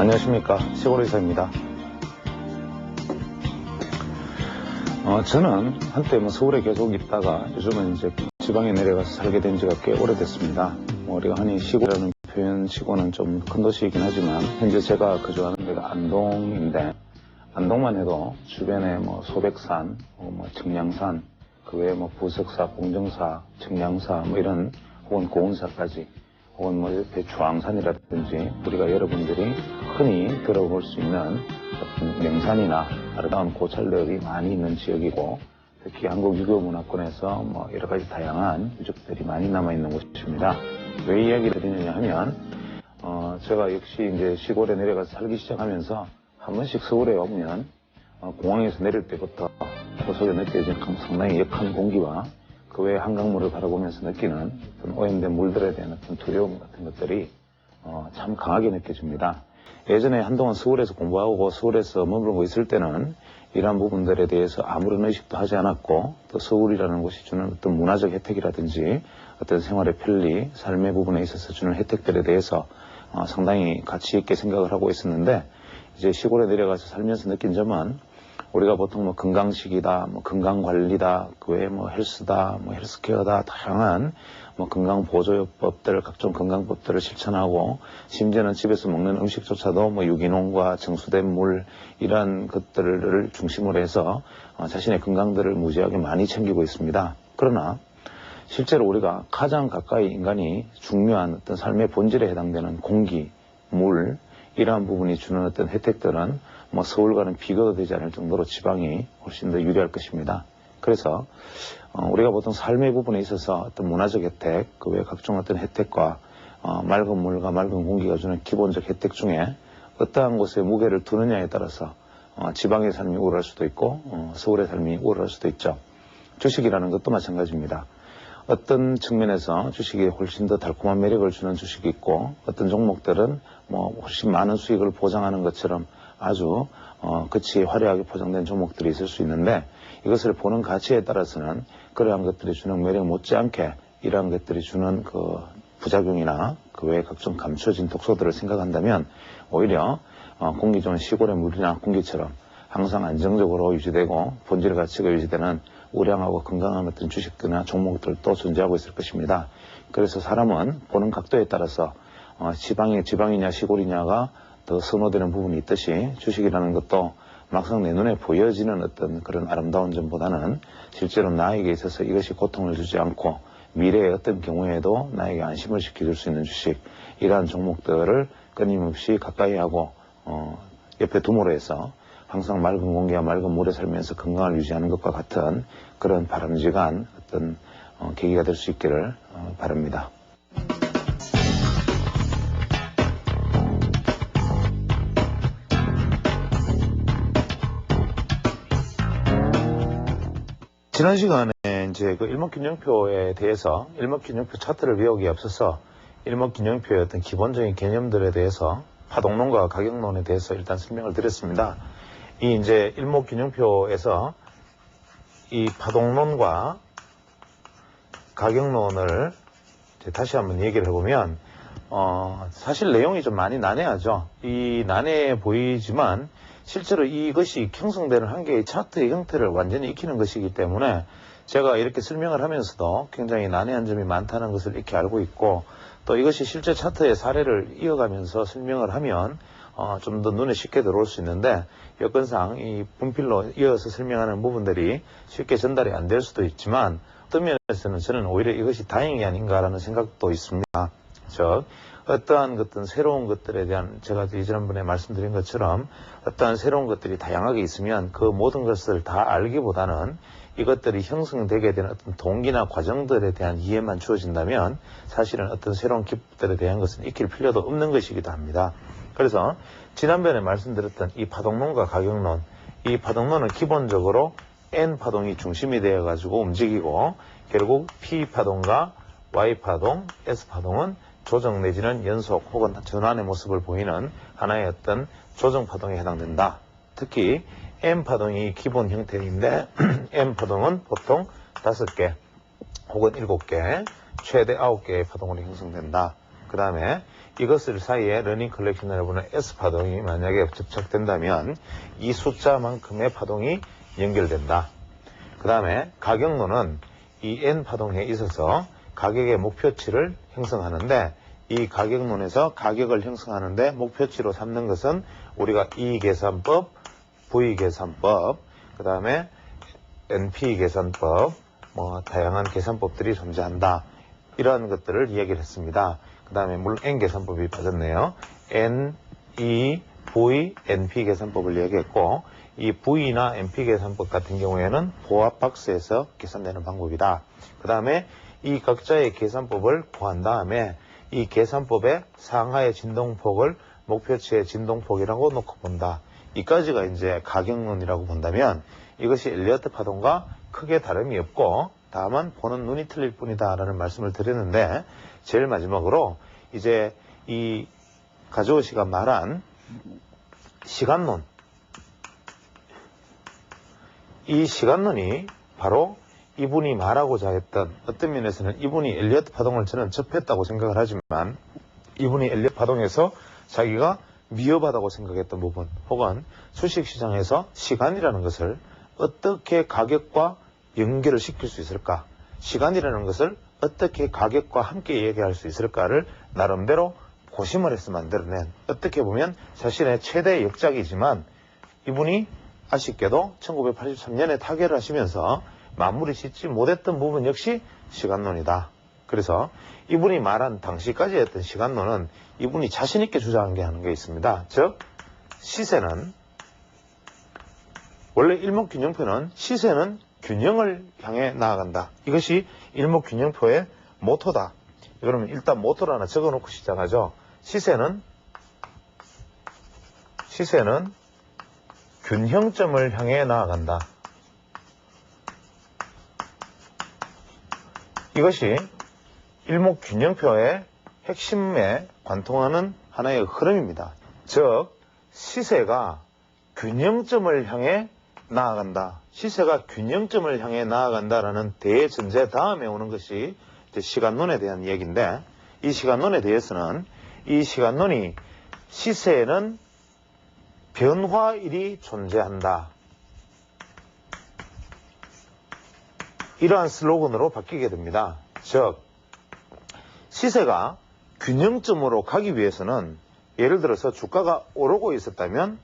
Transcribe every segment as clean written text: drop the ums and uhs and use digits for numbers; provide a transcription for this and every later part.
안녕하십니까, 시골의사입니다. 저는 한때 서울에 계속 있다가 요즘은 이제 지방에 내려가서 살게 된 지가 꽤 오래됐습니다. 우리가 흔히 시골이라는 표현 치고는 좀 큰 도시이긴 하지만 현재 제가 거주하는 데가 안동인데, 안동만 해도 주변에 소백산, 청량산, 그 외에 부석사, 공정사, 청량사 이런 혹은 고운사까지 혹은 옆에 주황산이라든지 우리가 여러분들이 흔히 들어볼 수 있는 어떤 명산이나 아름다운 고찰들이 많이 있는 지역이고, 특히 한국 유교문화권에서 여러 가지 다양한 유적들이 많이 남아있는 곳입니다. 왜 이야기를 드리느냐 하면, 제가 역시 이제 시골에 내려가서 살기 시작하면서 한 번씩 서울에 오면 공항에서 내릴 때부터 그 속에 느껴지는 상당히 역한 공기와 그 외에 한강물을 바라보면서 느끼는 어떤 오염된 물들에 대한 어떤 두려움 같은 것들이 참 강하게 느껴집니다. 예전에 한동안 서울에서 공부하고 서울에서 머물고 있을 때는 이러한 부분들에 대해서 아무런 의식도 하지 않았고, 또 서울이라는 곳이 주는 어떤 문화적 혜택이라든지 어떤 생활의 편리, 삶의 부분에 있어서 주는 혜택들에 대해서 상당히 가치 있게 생각을 하고 있었는데, 이제 시골에 내려가서 살면서 느낀 점은 우리가 보통 건강식이다, 건강관리다, 그 외에 헬스다, 헬스케어다, 다양한 건강보조법들, 각종 건강법들을 실천하고, 심지어는 집에서 먹는 음식조차도 유기농과 정수된 물, 이러한 것들을 중심으로 해서 자신의 건강들을 무지하게 많이 챙기고 있습니다. 그러나 실제로 우리가 가장 가까이 인간이 중요한 어떤 삶의 본질에 해당되는 공기, 물, 이러한 부분이 주는 어떤 혜택들은 서울과는 비교도 되지 않을 정도로 지방이 훨씬 더 유리할 것입니다. 그래서 우리가 보통 삶의 부분에 있어서 어떤 문화적 혜택, 그 외 각종 어떤 혜택과 맑은 물과 맑은 공기가 주는 기본적 혜택 중에 어떠한 곳에 무게를 두느냐에 따라서 지방의 삶이 우월할 수도 있고 서울의 삶이 우월할 수도 있죠. 주식이라는 것도 마찬가지입니다. 어떤 측면에서 주식이 훨씬 더 달콤한 매력을 주는 주식이 있고, 어떤 종목들은 훨씬 많은 수익을 보장하는 것처럼 아주 그치 화려하게 포장된 종목들이 있을 수 있는데, 이것을 보는 가치에 따라서는 그러한 것들이 주는 매력 못지않게 이러한 것들이 주는 그 부작용이나 그 외에 각종 감춰진 독소들을 생각한다면 오히려 공기 좋은 시골의 물이나 공기처럼 항상 안정적으로 유지되고 본질 가치가 유지되는 우량하고 건강한 어떤 주식들이나 종목들도 존재하고 있을 것입니다. 그래서 사람은 보는 각도에 따라서 지방이냐 시골이냐가 더 선호되는 부분이 있듯이, 주식이라는 것도 막상 내 눈에 보여지는 어떤 그런 아름다운 점보다는 실제로 나에게 있어서 이것이 고통을 주지 않고 미래의 어떤 경우에도 나에게 안심을 시켜줄 수 있는 주식, 이러한 종목들을 끊임없이 가까이 하고 옆에 두므로 해서 항상 맑은 공기와 맑은 물에 살면서 건강을 유지하는 것과 같은 그런 바람직한 어떤 계기가 될 수 있기를 바랍니다. 지난 시간에 이제 그 일목균형표에 대해서 일목균형표 차트를 배우기에 앞서서 일목균형표의 어떤 기본적인 개념들에 대해서 파동론과 가격론에 대해서 일단 설명을 드렸습니다. 이 이제 일목균형표에서 이 파동론과 가격론을 이제 다시 한번 얘기를 해보면, 사실 내용이 좀 많이 난해하죠. 이 난해해 보이지만 실제로 이것이 형성되는 한 개의 차트의 형태를 완전히 익히는 것이기 때문에 제가 이렇게 설명을 하면서도 굉장히 난해한 점이 많다는 것을 익히 알고 있고, 또 이것이 실제 차트의 사례를 이어가면서 설명을 하면 좀 더 눈에 쉽게 들어올 수 있는데, 여건상 이 분필로 이어서 설명하는 부분들이 쉽게 전달이 안 될 수도 있지만, 어떤 면에서는 저는 오히려 이것이 다행이 아닌가라는 생각도 있습니다. 즉, 어떠한 어떤 새로운 것들에 대한, 제가 지난번에 말씀드린 것처럼 어떠한 새로운 것들이 다양하게 있으면 그 모든 것을 다 알기보다는 이것들이 형성되게 되는 어떤 동기나 과정들에 대한 이해만 주어진다면 사실은 어떤 새로운 기법들에 대한 것은 익힐 필요도 없는 것이기도 합니다. 그래서 지난번에 말씀드렸던 이 파동론과 가격론, 이 파동론은 기본적으로 N파동이 중심이 되어 가지고 움직이고, 결국 P파동과 Y파동, S파동은 조정 내지는 연속 혹은 전환의 모습을 보이는 하나의 어떤 조정파동에 해당된다. 특히 M파동이 기본 형태인데 M파동은 보통 5개 혹은 7개, 최대 9개의 파동으로 형성된다. 그 다음에 이것을 사이에 러닝 컬렉션이라고 부르는 S파동이 만약에 접착된다면 이 숫자만큼의 파동이 연결된다. 그 다음에 가격론은 이 N파동에 있어서 가격의 목표치를 형성하는데, 이 가격론에서 가격을 형성하는데 목표치로 삼는 것은 우리가 E계산법, V계산법, 그 다음에 NP계산법, 다양한 계산법들이 존재한다. 이러한 것들을 이야기를 했습니다. 그 다음에 물론 N계산법이 빠졌네요. N, E, V, NP 계산법을 이야기했고, 이 V나 NP 계산법 같은 경우에는 보합 박스에서 계산되는 방법이다. 그 다음에 이 각자의 계산법을 구한 다음에 이 계산법의 상하의 진동폭을 목표치의 진동폭이라고 놓고 본다. 이까지가 이제 가격론이라고 본다면 이것이 엘리어트 파동과 크게 다름이 없고 다만 보는 눈이 틀릴 뿐이다 라는 말씀을 드렸는데, 제일 마지막으로 이제 이 가즈오 씨가 말한 시간론, 이 시간론이 바로 이분이 말하고자 했던, 어떤 면에서는 이분이 엘리어트 파동을 저는 접했다고 생각을 하지만 이분이 엘리어트 파동에서 자기가 위협하다고 생각했던 부분, 혹은 주식시장에서 시간이라는 것을 어떻게 가격과 연결을 시킬 수 있을까, 시간이라는 것을 어떻게 가격과 함께 얘기할 수 있을까를 나름대로 고심을 해서 만들어낸, 어떻게 보면 자신의 최대 역작이지만 이분이 아쉽게도 1983년에 타결을 하시면서 마무리 짓지 못했던 부분 역시 시간론이다. 그래서 이분이 말한 당시까지 했던 시간론은 이분이 자신있게 주장한 게 하는 게 있습니다. 즉, 시세는, 원래 일목균형표는 시세는 균형을 향해 나아간다. 이것이 일목균형표의 모토다. 그러면 일단 모토를 하나 적어놓고 시작하죠. 시세는 균형점을 향해 나아간다. 이것이 일목균형표의 핵심에 관통하는 하나의 흐름입니다. 즉, 시세가 균형점을 향해 나아간다. 시세가 균형점을 향해 나아간다라는 대전제 다음에 오는 것이 이제 시간론에 대한 이야기인데, 이 시간론에 대해서는 이 시간론이 시세에는 변화일이 존재한다. 이러한 슬로건으로 바뀌게 됩니다. 즉, 시세가 균형점으로 가기 위해서는 예를 들어서 주가가 오르고 있었다면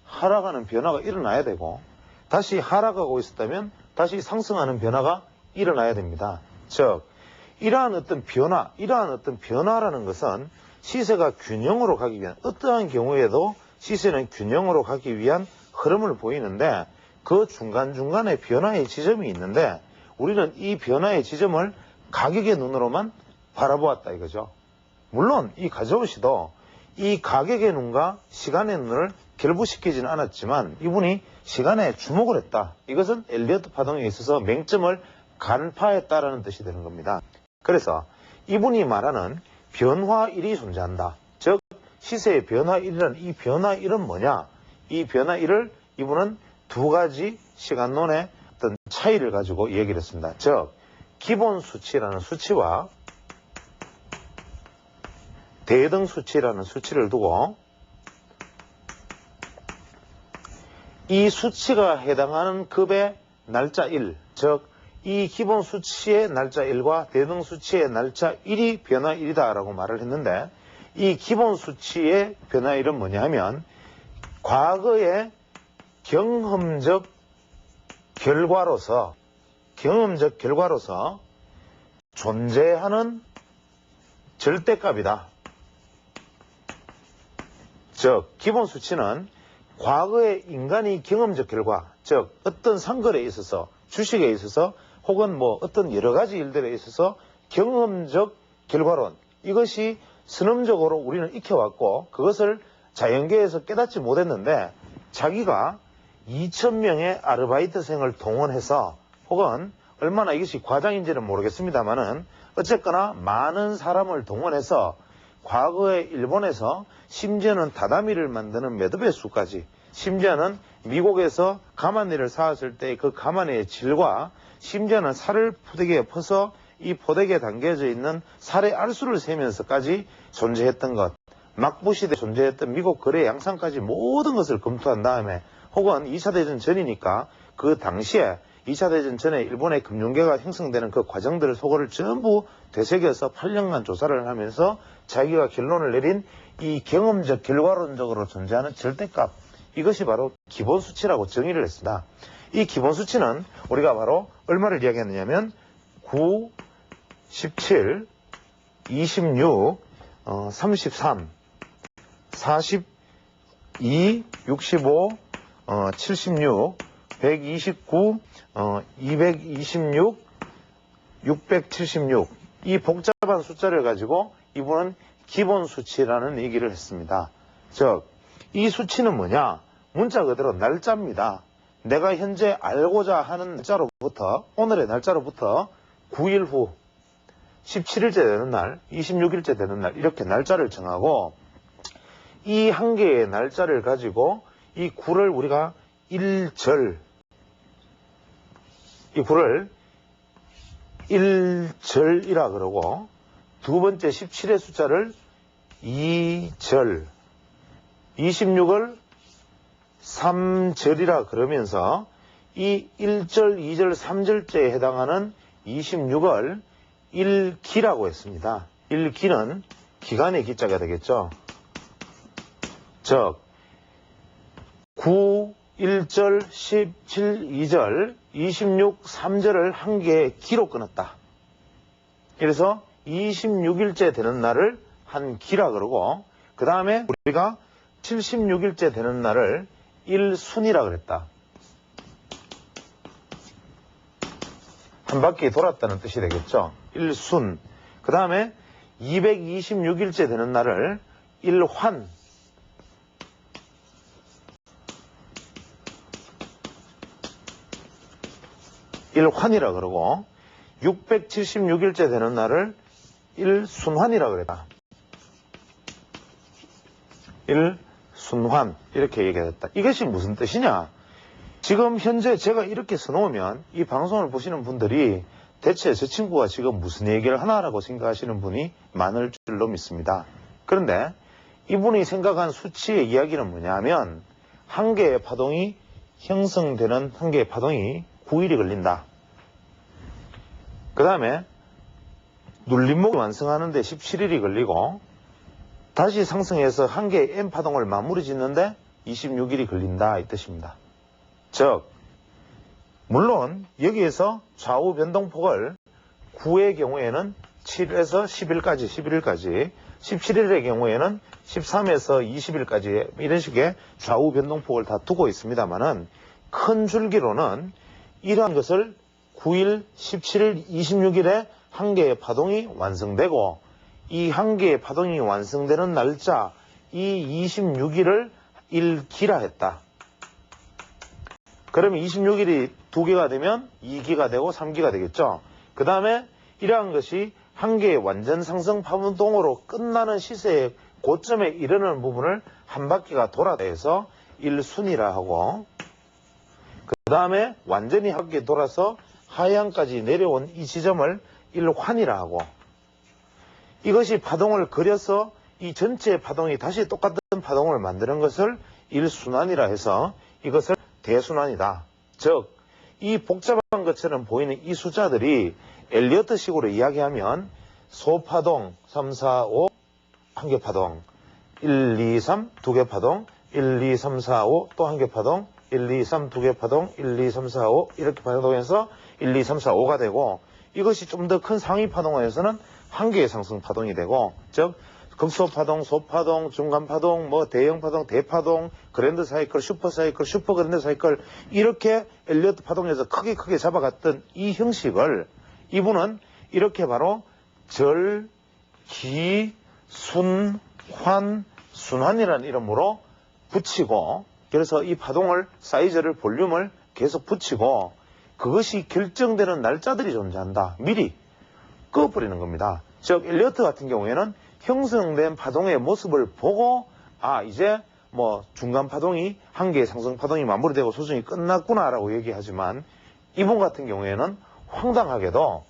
하락하는 변화가 일어나야 되고, 다시 하락하고 있었다면 다시 상승하는 변화가 일어나야 됩니다. 즉, 이러한 어떤 변화라는 것은 시세가 균형으로 가기 위한, 어떠한 경우에도 시세는 균형으로 가기 위한 흐름을 보이는데, 그 중간중간에 변화의 지점이 있는데 우리는 이 변화의 지점을 가격의 눈으로만 바라보았다 이거죠. 물론 이 가즈오 씨도 이 가격의 눈과 시간의 눈을 결부시키지는 않았지만 이분이 시간에 주목을 했다. 이것은 엘리어트 파동에 있어서 맹점을 간파했다라는 뜻이 되는 겁니다. 그래서 이분이 말하는 변화일이 존재한다. 즉, 시세의 변화일이라는 이 변화일은 뭐냐? 이 변화일을 이분은 두 가지 시간론의 어떤 차이를 가지고 얘기를 했습니다. 즉, 기본 수치라는 수치와 대등 수치라는 수치를 두고 이 수치가 해당하는 급의 날짜일, 즉 이 기본 수치의 날짜일과 대등 수치의 날짜일이 변화일이다라고 말을 했는데, 이 기본 수치의 변화일은 뭐냐 하면 과거의 경험적 결과로서 존재하는 절대값이다. 즉, 기본 수치는 과거의 인간이 경험적 결과, 즉 어떤 상거래에 있어서, 주식에 있어서, 혹은 어떤 여러 가지 일들에 있어서 경험적 결과론, 이것이 선험적으로 우리는 익혀왔고 그것을 자연계에서 깨닫지 못했는데, 자기가 2,000명의 아르바이트생을 동원해서, 혹은 얼마나 이것이 과장인지는 모르겠습니다만은 어쨌거나 많은 사람을 동원해서 과거에 일본에서 심지어는 다다미를 만드는 매듭배수까지, 심지어는 미국에서 가마니를 사왔을 때 그 가마니의 질과 심지어는 살을 푸대기에 퍼서 이 포대기에 담겨져 있는 살의 알수를 세면서까지 존재했던 것, 막부시대에 존재했던 미국 거래 양상까지 모든 것을 검토한 다음에, 혹은 2차 대전 전이니까 그 당시에 2차 대전 전에 일본의 금융계가 형성되는 그 과정들을 소거를 전부 되새겨서 8년간 조사를 하면서 자기가 결론을 내린 이 경험적 결과론적으로 존재하는 절대값, 이것이 바로 기본수치라고 정의를 했습니다. 이 기본수치는 우리가 바로 얼마를 이야기했느냐면 9, 17, 26, 33, 42, 65, 76, 129, 226, 676, 이 복잡한 숫자를 가지고 이분은 기본수치라는 얘기를 했습니다. 즉, 이 수치는 뭐냐? 문자 그대로 날짜입니다. 내가 현재 알고자 하는 날짜로부터, 오늘의 날짜로부터 9일 후 17일째 되는 날, 26일째 되는 날, 이렇게 날짜를 정하고, 이 한 개의 날짜를 가지고 이 9를 우리가 1절, 이 9를 1절이라 그러고, 두 번째 17의 숫자를 2절, 26을 3절이라 그러면서 이 1절, 2절, 3절째에 해당하는 26을 1기라고 했습니다. 1기는 기간의 기자가 되겠죠. 즉 9, 1절, 17, 2절, 26, 3절을 한 개의 기로 끊었다. 그래서 26일째 되는 날을 한 기라 그러고, 그 다음에 우리가 76일째 되는 날을 1순이라 그랬다. 한 바퀴 돌았다는 뜻이 되겠죠. 1순. 그 다음에 226일째 되는 날을 1환. 1환이라 그러고, 676일째 되는 날을 1순환이라 그랬다. 1순환. 이렇게 얘기했다. 이것이 무슨 뜻이냐? 지금 현재 제가 이렇게 써놓으면 이 방송을 보시는 분들이 대체 저 친구가 지금 무슨 얘기를 하나라고 생각하시는 분이 많을 줄로 믿습니다. 그런데 이분이 생각한 수치의 이야기는 뭐냐면, 한 개의 파동이 형성되는 한 개의 파동이 9일이 걸린다. 그 다음에 눌림목을 완성하는데 17일이 걸리고, 다시 상승해서 한 개의 M파동을 마무리 짓는데 26일이 걸린다, 이 뜻입니다. 즉, 물론 여기에서 좌우 변동폭을 9의 경우에는 7에서 10일까지, 11일까지, 17일의 경우에는 13에서 20일까지 이런 식의 좌우 변동폭을 다 두고 있습니다만은, 큰 줄기로는 이러한 것을 9일, 17일, 26일에 한 개의 파동이 완성되고, 이 한 개의 파동이 완성되는 날짜, 이 26일을 1기라 했다. 그러면 26일이 2개가 되면 2기가 되고 3기가 되겠죠. 그 다음에 이러한 것이 한 개의 완전 상승 파동으로 끝나는 시세의 고점에 이르는 부분을 한 바퀴가 돌아서 1순이라 하고, 그 다음에 완전히 한 바퀴 돌아서 하향까지 내려온 이 지점을 1환이라 하고, 이것이 파동을 그려서 이 전체의 파동이 다시 똑같은 파동을 만드는 것을 1순환이라 해서 이것을 대순환이다. 즉, 이 복잡한 것처럼 보이는 이 숫자들이 엘리어트식으로 이야기하면 소파동 3, 4, 5 한 개 파동, 1, 2, 3 두 개 파동, 1, 2, 3, 4, 5 또 한 개 파동, 1, 2, 3 두 개 파동, 1, 2, 3, 4, 5 이렇게 파동해서 1, 2, 3, 4, 5가 되고, 이것이 좀 더 큰 상위 파동에서는 한 개의 상승 파동이 되고, 즉 극소파동, 소파동, 중간파동, 뭐 대형파동, 대파동, 그랜드 사이클, 슈퍼 사이클, 슈퍼 그랜드 사이클, 이렇게 엘리어트 파동에서 크게 잡아갔던 이 형식을 이분은 이렇게 바로 절, 기, 순, 환, 순환이라는 이름으로 붙이고, 그래서 이 파동을, 사이즈를, 볼륨을 계속 붙이고, 그것이 결정되는 날짜들이 존재한다. 미리 꺼버리는 겁니다. 즉, 엘리어트 같은 경우에는 형성된 파동의 모습을 보고, 아, 이제 뭐 중간 파동이 한 개의 상승 파동이 마무리되고 소정이 끝났구나라고 얘기하지만, 이분 같은 경우에는 황당하게도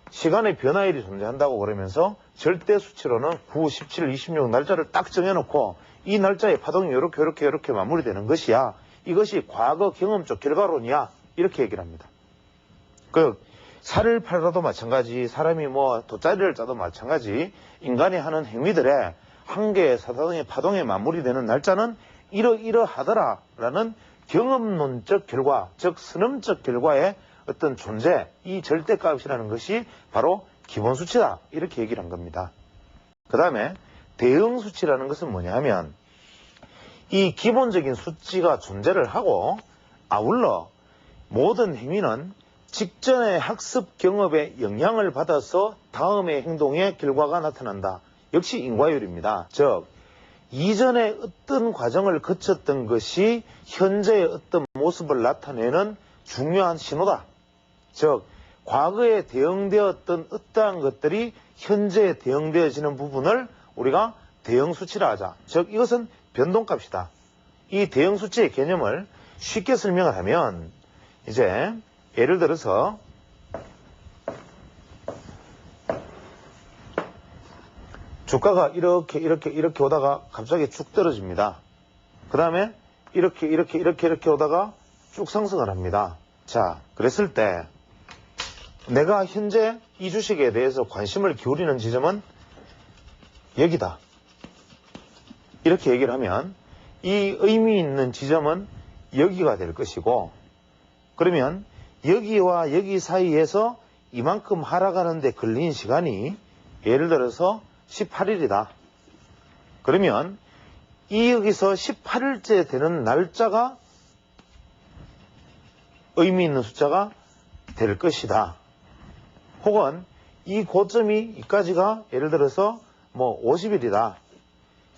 시간의 변화일이 존재한다고 그러면서 절대 수치로는 9, 17, 26 날짜를 딱 정해놓고 이 날짜에 파동이 이렇게 마무리되는 것이야. 이것이 과거 경험적 결과론이야. 이렇게 얘기를 합니다. 살을 팔아도 마찬가지, 사람이 돗자리를 짜도 마찬가지, 인간이 하는 행위들의 한계의 사사등의 파동에 마무리되는 날짜는 이러하더라라는 경험론적 결과, 즉 선험적 결과의 어떤 존재, 이 절대값이라는 것이 바로 기본수치다. 이렇게 얘기를 한 겁니다. 그 다음에 대응수치라는 것은 뭐냐 하면 이 기본적인 수치가 존재를 하고 아울러 모든 행위는 직전의 학습 경험에 영향을 받아서 다음의 행동의 결과가 나타난다. 역시 인과율입니다. 즉 이전에 어떤 과정을 거쳤던 것이 현재의 어떤 모습을 나타내는 중요한 신호다. 즉 과거에 대응되었던 어떠한 것들이 현재에 대응되어지는 부분을 우리가 대응수치라 하자. 즉 이것은 변동값이다. 이 대응수치의 개념을 쉽게 설명을 하면 이제 예를 들어서 주가가 이렇게 오다가 갑자기 쭉 떨어집니다. 그 다음에 이렇게 오다가 쭉 상승을 합니다. 자, 그랬을 때 내가 현재 이 주식에 대해서 관심을 기울이는 지점은 여기다. 이렇게 얘기를 하면 이 의미 있는 지점은 여기가 될 것이고, 그러면 여기와 여기 사이에서 이만큼 하락하는데 걸린 시간이 예를 들어서 18일이다. 그러면 이 여기서 18일째 되는 날짜가 의미 있는 숫자가 될 것이다. 혹은 이 고점이 이까지가 예를 들어서 50일이다.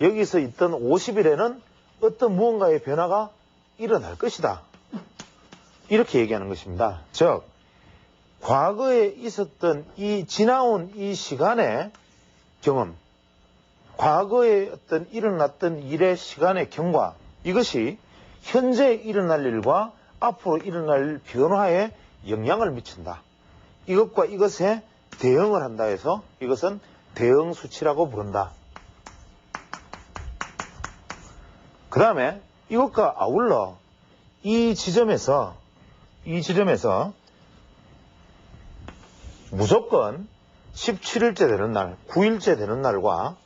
여기서 있던 50일에는 어떤 무언가의 변화가 일어날 것이다. 이렇게 얘기하는 것입니다. 즉 과거에 있었던 이 지나온 이 시간의 경험, 과거에 어떤 일어났던 일의 시간의 경과, 이것이 현재 일어날 일과 앞으로 일어날 변화에 영향을 미친다. 이것과 이것에 대응을 한다 해서 이것은 대응수치라고 부른다. 그 다음에 이것과 아울러 이 지점에서 무조건 17일째 되는 날, 9일째 되는 날과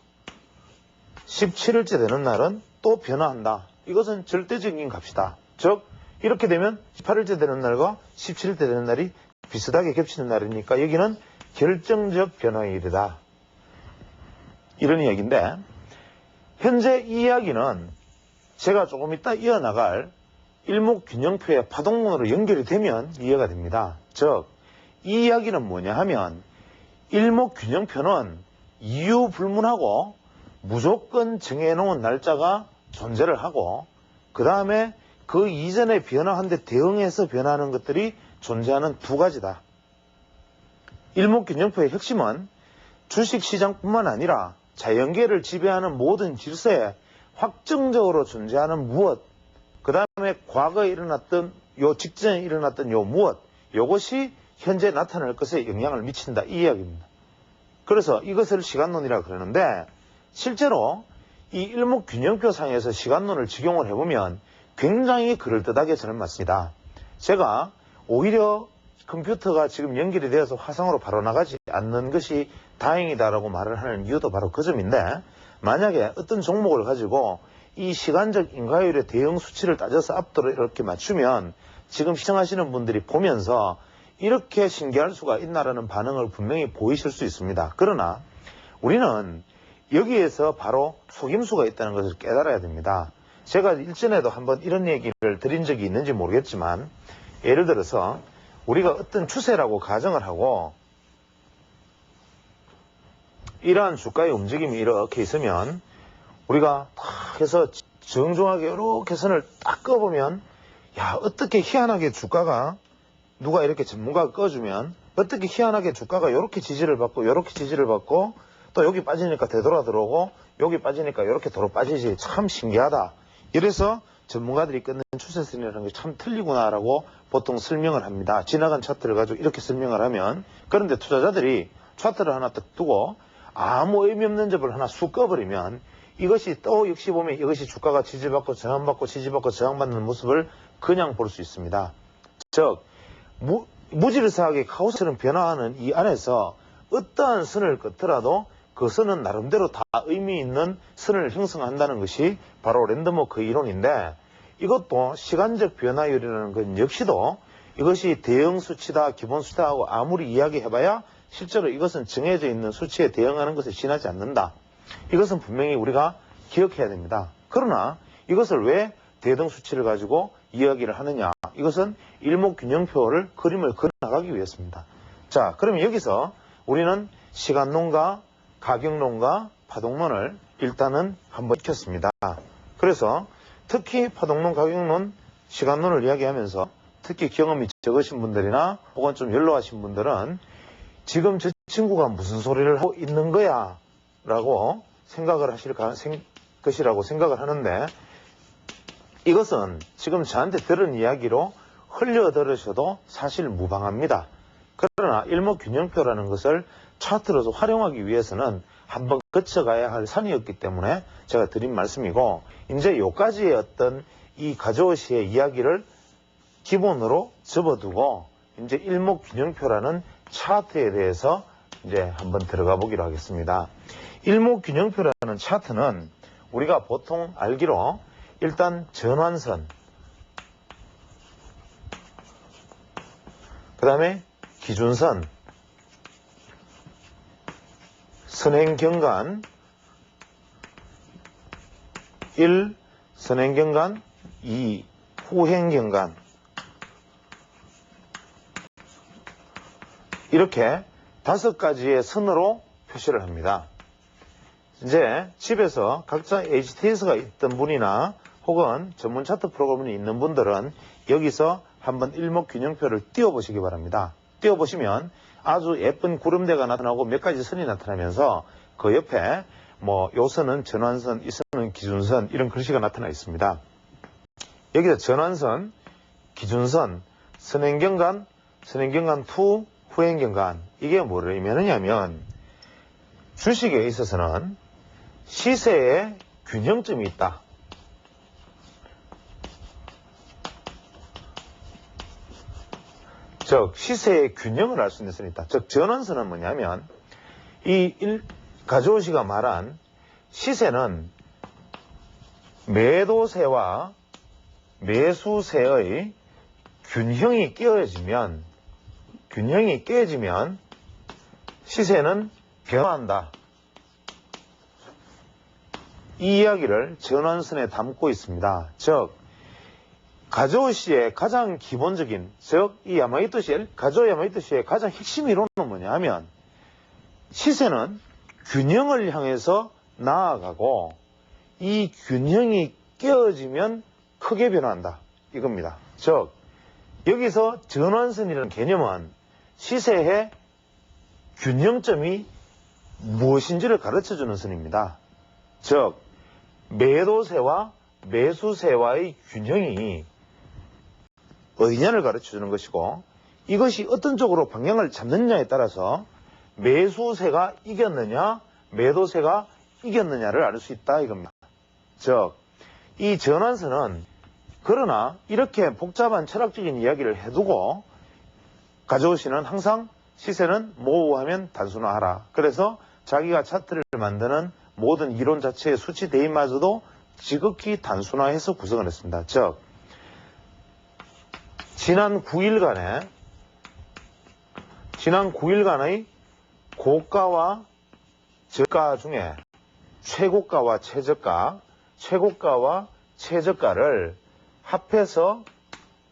17일째 되는 날은 또 변화한다. 이것은 절대적인 값이다. 즉 이렇게 되면 18일째 되는 날과 17일째 되는 날이 비슷하게 겹치는 날이니까 여기는 결정적 변화의 일이다. 이런 이야기인데, 현재 이 이야기는 제가 조금 이따 이어나갈 일목균형표의 파동문으로 연결이 되면 이해가 됩니다. 즉 이 이야기는 뭐냐 하면 일목균형표는 이유 불문하고 무조건 정해놓은 날짜가 존재를 하고, 그 다음에 그 이전에 변화한데 대응해서 변화하는 것들이 존재하는 두 가지다. 일목균형표의 핵심은 주식시장뿐만 아니라 자연계를 지배하는 모든 질서에 확정적으로 존재하는 무엇, 그 다음에 과거에 일어났던 요 직전에 일어났던 요 무엇, 요것이 현재 나타날 것에 영향을 미친다. 이 이야기입니다. 그래서 이것을 시간론이라고 그러는데, 실제로 이 일목균형표 상에서 시간론을 적용을 해보면 굉장히 그럴듯하게 저는 맞습니다. 제가 오히려 컴퓨터가 지금 연결이 되어서 화상으로 바로 나가지 않는 것이 다행이다라고 말을 하는 이유도 바로 그 점인데, 만약에 어떤 종목을 가지고 이 시간적 인과율의 대응 수치를 따져서 앞뒤로 이렇게 맞추면 지금 시청하시는 분들이 보면서 이렇게 신기할 수가 있나라는 반응을 분명히 보이실 수 있습니다. 그러나 우리는 여기에서 바로 속임수가 있다는 것을 깨달아야 됩니다. 제가 일전에도 한번 이런 얘기를 드린 적이 있는지 모르겠지만, 예를 들어서 우리가 어떤 추세라고 가정을 하고 이러한 주가의 움직임이 이렇게 있으면 우리가 딱 해서 정중하게 이렇게 선을 딱 꺼보면, 야, 어떻게 희한하게 주가가 누가 이렇게 전문가가 꺼주면 어떻게 희한하게 주가가 이렇게 지지를 받고 이렇게 지지를 받고 또 여기 빠지니까 되돌아 들어오고 여기 빠지니까 이렇게 도로 빠지지, 참 신기하다. 이래서 전문가들이 끊는 추세선이라는 게 참 틀리구나라고 보통 설명을 합니다. 지나간 차트를 가지고 이렇게 설명을 하면. 그런데 투자자들이 차트를 하나 딱 두고 아무 의미 없는 접을 하나 쑥 꺼버리면 이것이 또 역시 보면 이것이 주가가 지지받고 저항받고 지지받고 저항받는 모습을 그냥 볼 수 있습니다. 즉 무질서하게 카오스처럼 변화하는 이 안에서 어떠한 선을 긋더라도 그 선은 나름대로 다 의미 있는 선을 형성한다는 것이 바로 랜덤워크 이론인데, 이것도 시간적 변화율이라는 건 역시도 이것이 대응 수치다 기본 수치다하고 아무리 이야기해봐야 실제로 이것은 정해져 있는 수치에 대응하는 것에 지나지 않는다. 이것은 분명히 우리가 기억해야 됩니다. 그러나 이것을 왜 대등 수치를 가지고 이야기를 하느냐, 이것은 일목균형표를 그림을 그려나가기 위해서입니다. 자, 그러면 여기서 우리는 시간론과 가격론과 파동론을 일단은 한번 익혔습니다. 그래서 특히 파동론, 가격론, 시간론을 이야기하면서 특히 경험이 적으신 분들이나 혹은 좀 연로하신 분들은 지금 저 친구가 무슨 소리를 하고 있는 거야 라고 생각을 하실 것이라고 생각을 하는데, 이것은 지금 저한테 들은 이야기로 흘려들으셔도 사실 무방합니다. 그러나 일목균형표라는 것을 차트로서 활용하기 위해서는 한번 거쳐가야 할 산이었기 때문에 제가 드린 말씀이고, 이제 요까지의 어떤 이 가조시의 이야기를 기본으로 접어두고 이제 일목균형표라는 차트에 대해서 이제 한번 들어가 보기로 하겠습니다. 일목균형표라는 차트는 우리가 보통 알기로 일단 전환선, 그 다음에 기준선, 선행경관 1, 선행경관 2, 후행경관, 이렇게 5가지의 선으로 표시를 합니다. 이제 집에서 각자 HTS가 있던 분이나 혹은 전문 차트 프로그램이 있는 분들은 여기서 한번 일목균형표를 띄워보시기 바랍니다. 띄워보시면 아주 예쁜 구름대가 나타나고 몇 가지 선이 나타나면서 그 옆에 요 선은 전환선, 이 선은 기준선, 이런 글씨가 나타나 있습니다. 여기서 전환선, 기준선, 선행경관, 선행경관 2, 후행경관, 이게 뭐를 의미하느냐면 주식에 있어서는 시세에 균형점이 있다. 즉 시세의 균형을 알 수 있는 선이 있다. 즉 전환선은 뭐냐면 가조시가 말한 시세는 매도세와 매수세의 균형이 깨어지면 시세는 변화한다. 이 이야기를 전환선에 담고 있습니다. 즉 가조시의 가장 기본적인, 즉 이 가조 야마이토시의 가장 핵심 이론은 뭐냐 하면 시세는 균형을 향해서 나아가고 이 균형이 깨어지면 크게 변화한다, 이겁니다. 즉 여기서 전환선이라는 개념은 시세의 균형점이 무엇인지를 가르쳐주는 선입니다. 즉 매도세와 매수세와의 균형이 어디냐를 가르쳐주는 것이고, 이것이 어떤 쪽으로 방향을 잡느냐에 따라서 매수세가 이겼느냐 매도세가 이겼느냐를 알 수 있다, 이겁니다. 즉 이 전환선은 그러나 이렇게 복잡한 철학적인 이야기를 해두고 가조시는 항상 시세는 모호하면 단순화하라. 그래서 자기가 차트를 만드는 모든 이론 자체의 수치 대입마저도 지극히 단순화해서 구성을 했습니다. 즉 지난 9일간의 고가와 저가 중에 최고가와 최저가, 최고가와 최저가를 합해서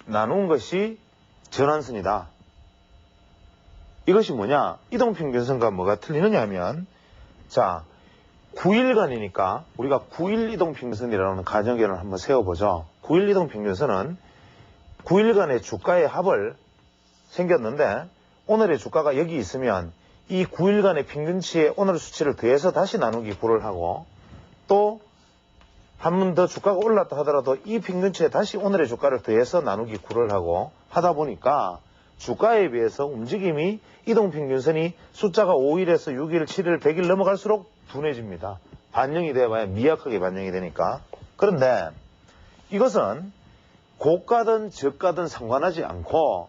나눈 것이 전환선이다. 이것이 뭐냐? 이동평균선과 뭐가 틀리느냐 하면, 자 9일간이니까 우리가 9일 이동평균선이라는 가정계를 한번 세워보죠. 9일 이동평균선은 9일간의 주가의 합을 생겼는데 오늘의 주가가 여기 있으면 이 9일간의 평균치에 오늘 수치를 더해서 다시 나누기 9를 하고, 또 한 번 더 주가가 올랐다 하더라도 이 평균치에 다시 오늘의 주가를 더해서 나누기 9를 하고 하다 보니까 주가에 비해서 움직임이 이동평균선이 숫자가 5일에서 6일, 7일, 100일 넘어갈수록 둔해집니다. 반영이 돼봐야 미약하게 반영이 되니까. 그런데 이것은 고가든 저가든 상관하지 않고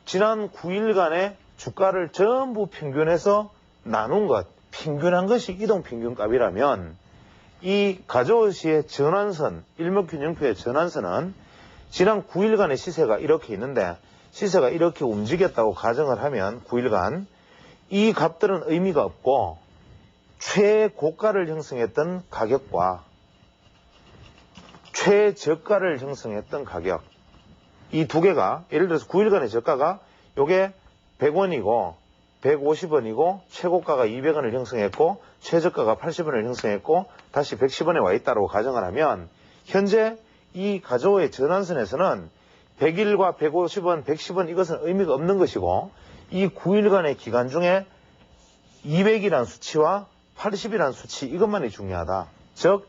지난 9일간의 주가를 전부 평균해서 나눈 것, 평균한 것이 이동평균값이라면 이 가저우시의 전환선, 일목균형표의 전환선은 지난 9일간의 시세가 이렇게 있는데 시세가 이렇게 움직였다고 가정을 하면 9일간 이 값들은 의미가 없고 최고가를 형성했던 가격과 최저가를 형성했던 가격 이 두 개가 예를 들어서 9일간의 저가가 요게 100원이고 150원이고 최고가가 200원을 형성했고 최저가가 80원을 형성했고 다시 110원에 와 있다고 가정을 하면 현재 이 가저우의 전환선에서는 100일과 150원, 110원 이것은 의미가 없는 것이고 이 9일간의 기간 중에 200이란 수치와 80이란 수치 이것만이 중요하다. 즉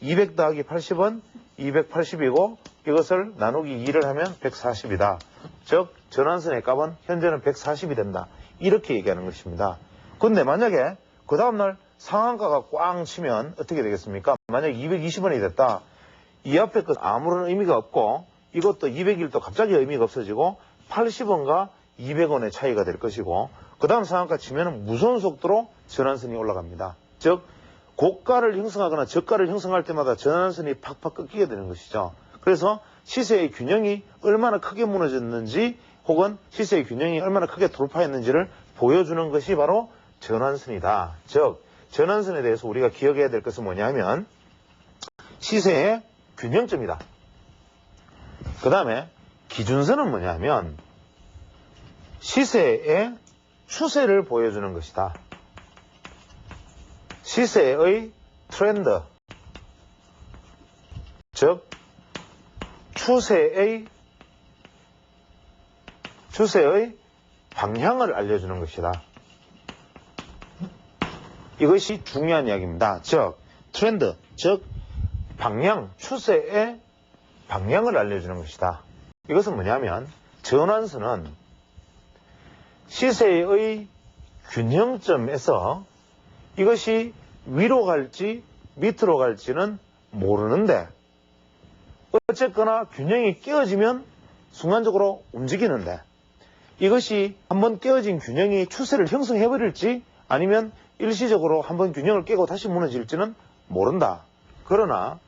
200 더하기 80은 280이고 이것을 나누기 2를 하면 140이다. 즉 전환선의 값은 현재는 140이 된다. 이렇게 얘기하는 것입니다. 근데 만약에 그 다음날 상한가가 꽝 치면 어떻게 되겠습니까? 만약에 220원이 됐다. 이 앞에 것 아무런 의미가 없고 이것도 200일도 갑자기 의미가 없어지고 80원과 200원의 차이가 될 것이고 그 다음 상한가 치면 무서운 속도로 전환선이 올라갑니다. 즉 고가를 형성하거나 저가를 형성할 때마다 전환선이 팍팍 꺾이게 되는 것이죠. 그래서 시세의 균형이 얼마나 크게 무너졌는지 혹은 시세의 균형이 얼마나 크게 돌파했는지를 보여주는 것이 바로 전환선이다. 즉 전환선에 대해서 우리가 기억해야 될 것은 뭐냐면 시세의 균형점이다. 그 다음에 기준선은 뭐냐면 시세의 추세를 보여주는 것이다. 시세의 트렌드, 즉 추세의 방향을 알려주는 것이다. 이것이 중요한 이야기입니다. 즉 트렌드, 즉 방향, 추세의 방향을 알려주는 것이다. 이것은 뭐냐면 전환선은 시세의 균형점에서 이것이 위로 갈지 밑으로 갈지는 모르는데 어쨌거나 균형이 깨어지면 순간적으로 움직이는데 이것이 한번 깨어진 균형이 추세를 형성해버릴지 아니면 일시적으로 한번 균형을 깨고 다시 무너질지는 모른다. 그러나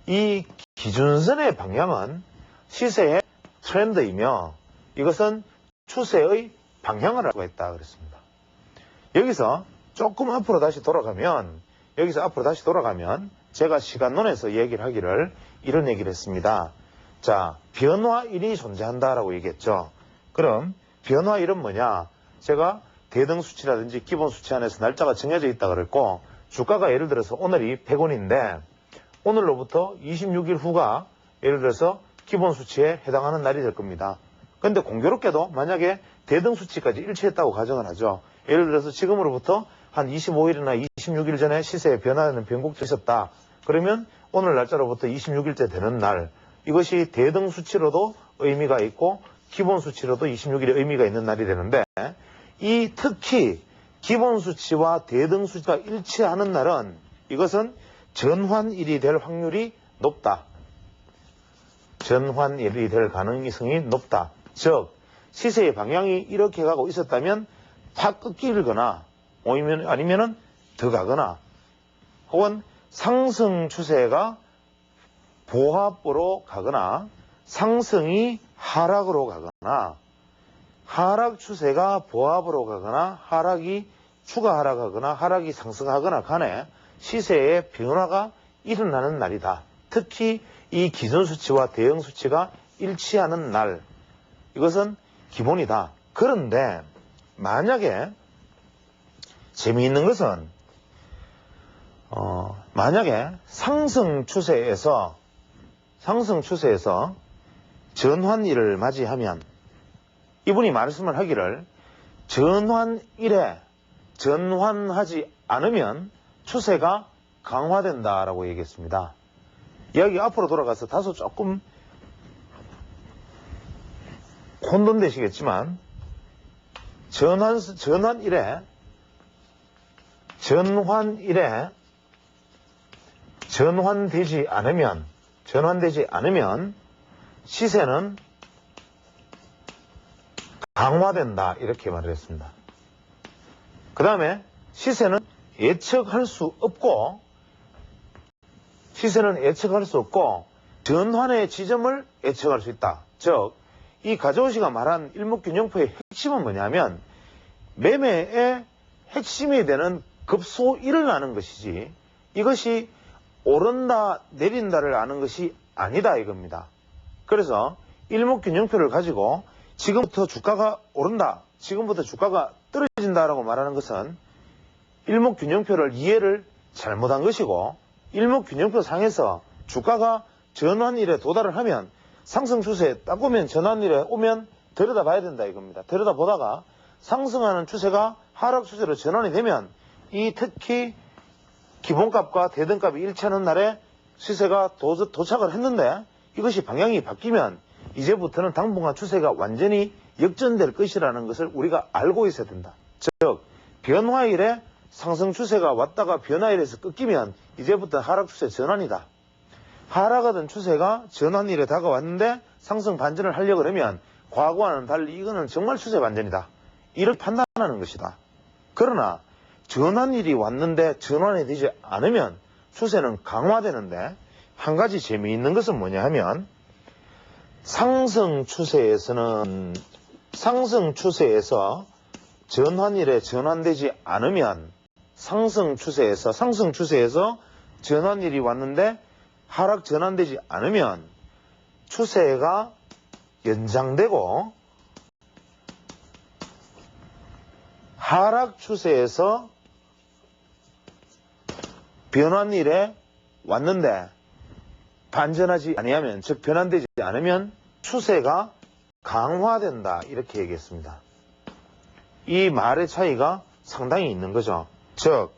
이 기준선의 방향은 시세의 트렌드이며 이것은 추세의 방향을 알고 있다 그랬습니다. 여기서 조금 앞으로 다시 돌아가면 제가 시간론에서 얘기를 하기를 이런 얘기를 했습니다. 자, 변화일이 존재한다라고 얘기했죠. 그럼 변화일은 뭐냐? 제가 대등수치라든지 기본수치 안에서 날짜가 정해져 있다 그랬고 주가가 예를 들어서 오늘이 100원인데 오늘로부터 26일 후가 예를 들어서 기본수치에 해당하는 날이 될 겁니다. 그런데 공교롭게도 만약에 대등수치까지 일치했다고 가정을 하죠. 예를 들어서 지금으로부터 한 25일이나 26일 전에 시세에 변화하는 변곡점이 있었다. 그러면 오늘 날짜로부터 26일째 되는 날 이것이 대등수치로도 의미가 있고 기본수치로도 26일의 의미가 있는 날이 되는데 이 특히 기본수치와 대등수치가 일치하는 날은 이것은 전환일이 될 확률이 높다. 전환일이 될 가능성이 높다. 즉 시세의 방향이 이렇게 가고 있었다면 팍 꺾이거나 아니면은 더 가거나 혹은 상승 추세가 보합으로 가거나 상승이 하락으로 가거나 하락 추세가 보합으로 가거나 추가 하락하거나 하락이 상승하거나 간에 시세의 변화가 일어나는 날이다. 특히 이 기준수치와 대응수치가 일치하는 날 이것은 기본이다. 그런데 만약에 재미있는 것은 만약에 상승 추세에서 전환일을 맞이하면 이분이 말씀을 하기를 전환일에 전환하지 않으면 추세가 강화된다라고 얘기했습니다. 이야기 앞으로 돌아가서 다소 조금 혼돈되시겠지만 전환되지 않으면 시세는 강화된다 이렇게 말을 했습니다. 그 다음에 시세는 예측할 수 없고 전환의 지점을 예측할 수 있다. 즉 이 가저우 씨가 말한 일목균형표의 핵심은 뭐냐면 매매의 핵심이 되는 급소일을 아는 것이지 이것이 오른다 내린다를 아는 것이 아니다 이겁니다. 그래서 일목균형표를 가지고 지금부터 주가가 오른다, 지금부터 주가가 떨어진다라고 말하는 것은 일목균형표를 이해를 잘못한 것이고 일목균형표 상에서 주가가 전환일에 도달을 하면 상승 추세에 딱 오면 전환일에 오면 들여다봐야 된다 이겁니다. 들여다보다가 상승하는 추세가 하락 추세로 전환이 되면 이 특히 기본값과 대등값이 일치하는 날에 시세가 도착을 했는데 이것이 방향이 바뀌면 이제부터는 당분간 추세가 완전히 역전될 것이라는 것을 우리가 알고 있어야 된다. 즉 변화일에 상승 추세가 왔다가 변화일에서 꺾이면 이제부터 하락 추세 전환이다. 하락하던 추세가 전환일에 다가왔는데 상승 반전을 하려고 그러면 과거와는 달리 이거는 정말 추세 반전이다. 이렇게 판단하는 것이다. 그러나 전환일이 왔는데 전환이 되지 않으면 추세는 강화되는데 한 가지 재미있는 것은 뭐냐 하면 상승 추세에서 전환일에 전환되지 않으면 상승 추세에서 전환일이 왔는데 하락 전환되지 않으면 추세가 연장되고 하락 추세에서 변환일에 왔는데 반전하지 아니하면 즉 변환되지 않으면 추세가 강화된다 이렇게 얘기했습니다. 이 말의 차이가 상당히 있는 거죠. 즉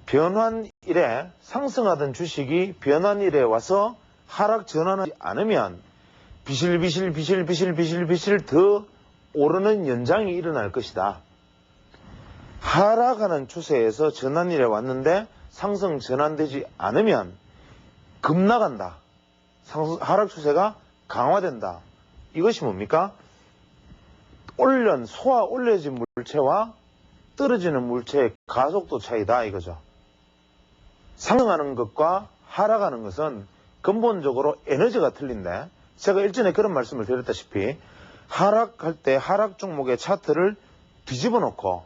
변환일에 상승하던 주식이 변환일에 와서 하락 전환하지 않으면 비실비실 더 오르는 연장이 일어날 것이다. 하락하는 추세에서 전환일에 왔는데 상승 전환되지 않으면 급락한다. 하락 추세가 강화된다. 이것이 뭡니까? 올려진 물체와 떨어지는 물체의 가속도 차이다 이거죠. 상승하는 것과 하락하는 것은 근본적으로 에너지가 틀린데 제가 일전에 그런 말씀을 드렸다시피 하락할 때 하락 종목의 차트를 뒤집어 놓고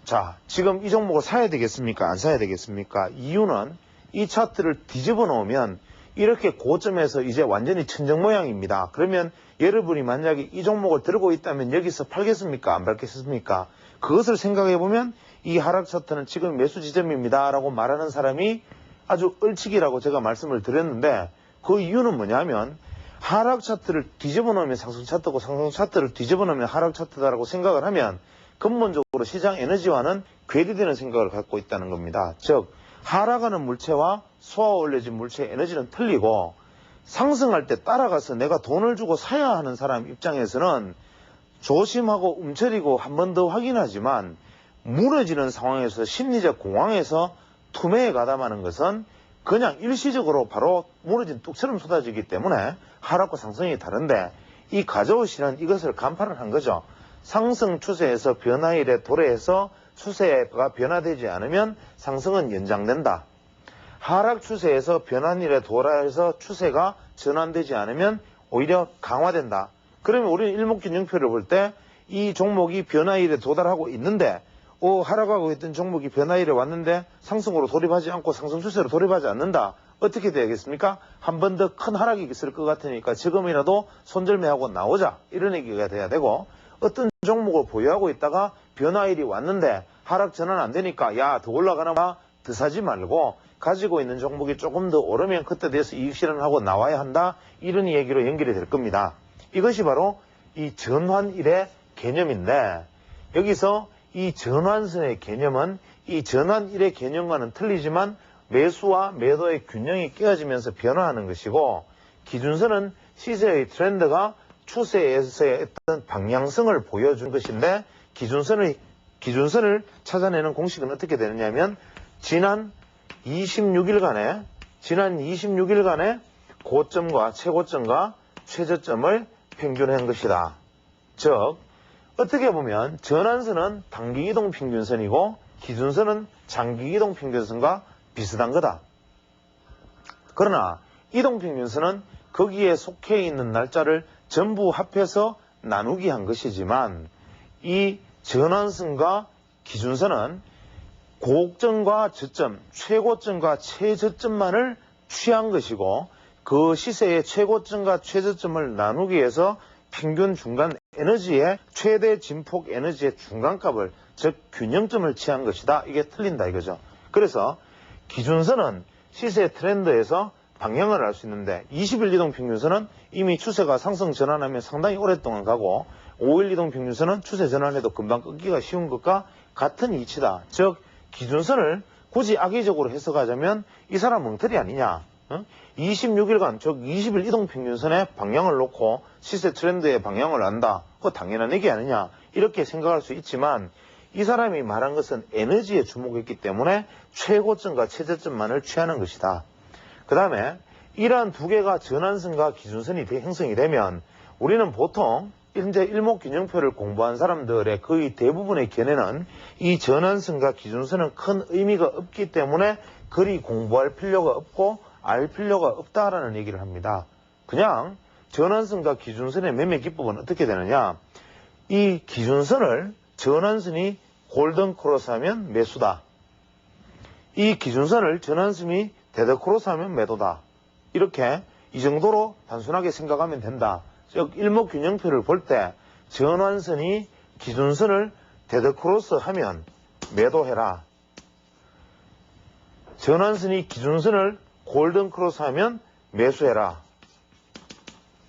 자 지금 이 종목을 사야 되겠습니까? 안 사야 되겠습니까? 이유는 이 차트를 뒤집어 놓으면 이렇게 고점에서 이제 완전히 천정 모양입니다. 그러면 여러분이 만약에 이 종목을 들고 있다면 여기서 팔겠습니까? 안 팔겠습니까? 그것을 생각해 보면 이 하락 차트는 지금 매수 지점입니다 라고 말하는 사람이 아주 얼치기라고 제가 말씀을 드렸는데 그 이유는 뭐냐면 하락 차트를 뒤집어 놓으면 상승 차트고 상승 차트를 뒤집어 놓으면 하락 차트다라고 생각을 하면 근본적으로 시장 에너지와는 괴리되는 생각을 갖고 있다는 겁니다. 즉 하락하는 물체와 쏘아 올려진 물체의 에너지는 틀리고 상승할 때 따라가서 내가 돈을 주고 사야 하는 사람 입장에서는 조심하고 움츠리고 한 번 더 확인하지만 무너지는 상황에서 심리적 공황에서 투매에 가담하는 것은 그냥 일시적으로 바로 무너진 뚝처럼 쏟아지기 때문에 하락과 상승이 다른데 이 가저우 씨는 이것을 간파를 한 거죠. 상승 추세에서 변화일에 도래해서 추세가 변화되지 않으면 상승은 연장된다. 하락 추세에서 변환일에 도래해서 추세가 전환되지 않으면 오히려 강화된다. 그러면 우리는 일목균형표를 볼 때 이 종목이 변화일에 도달하고 있는데 하락하고 있던 종목이 변화일에 왔는데 상승으로 돌입하지 않고 상승 추세로 돌입하지 않는다. 어떻게 되겠습니까? 한 번 더 큰 하락이 있을 것 같으니까 지금이라도 손절매하고 나오자 이런 얘기가 돼야 되고 어떤 종목을 보유하고 있다가 변화일이 왔는데 하락 전환 안 되니까 야 더 올라가나 봐 더 사지 말고 가지고 있는 종목이 조금 더 오르면 그때 돼서 이익 실현하고 나와야 한다. 이런 얘기로 연결이 될 겁니다. 이것이 바로 이 전환일의 개념인데 여기서 이 전환선의 개념은 이 전환일의 개념과는 틀리지만 매수와 매도의 균형이 깨어지면서 변화하는 것이고, 기준선은 시세의 트렌드가 추세에서의 어떤 방향성을 보여준 것인데, 기준선을 찾아내는 공식은 어떻게 되느냐면, 지난 26일간의 고점과 최고점과 최저점을 평균한 것이다. 즉, 어떻게 보면 전환선은 단기 이동 평균선이고 기준선은 장기 이동 평균선과 비슷한 거다. 그러나 이동 평균선은 거기에 속해 있는 날짜를 전부 합해서 나누기 한 것이지만, 이 전환선과 기준선은 고점과 저점, 최고점과 최저점만을 취한 것이고, 그 시세의 최고점과 최저점을 나누기 위해서 평균 중간 에너지의 최대 진폭 에너지의 중간값을, 즉 균형점을 취한 것이다. 이게 틀린다 이거죠. 그래서 기준선은 시세 트렌드에서 방향을 알 수 있는데, 20일 이동 평균선은 이미 추세가 상승 전환하면 상당히 오랫동안 가고, 5일 이동 평균선은 추세 전환해도 금방 끊기가 쉬운 것과 같은 이치다. 즉 기준선을 굳이 악의적으로 해석하자면 이 사람 멍터리 아니냐. 26일간 즉 20일 이동 평균선의 방향을 놓고 시세 트렌드의 방향을 안다. 그거 당연한 얘기 아니냐. 이렇게 생각할 수 있지만, 이 사람이 말한 것은 에너지에 주목했기 때문에 최고점과 최저점만을 취하는 것이다. 그 다음에 이러한 두 개가 전환선과 기준선이 형성이 되면, 우리는 보통 현재 일목균형표를 공부한 사람들의 거의 대부분의 견해는 이 전환선과 기준선은 큰 의미가 없기 때문에 그리 공부할 필요가 없고 알 필요가 없다라는 얘기를 합니다. 그냥 전환선과 기준선의 매매 기법은 어떻게 되느냐. 이 기준선을 전환선이 골든 크로스 하면 매수다. 이 기준선을 전환선이 데드 크로스 하면 매도다. 이렇게 이 정도로 단순하게 생각하면 된다. 즉 일목균형표를 볼 때 전환선이 기준선을 데드 크로스 하면 매도해라. 전환선이 기준선을 골든 크로스 하면 매수해라.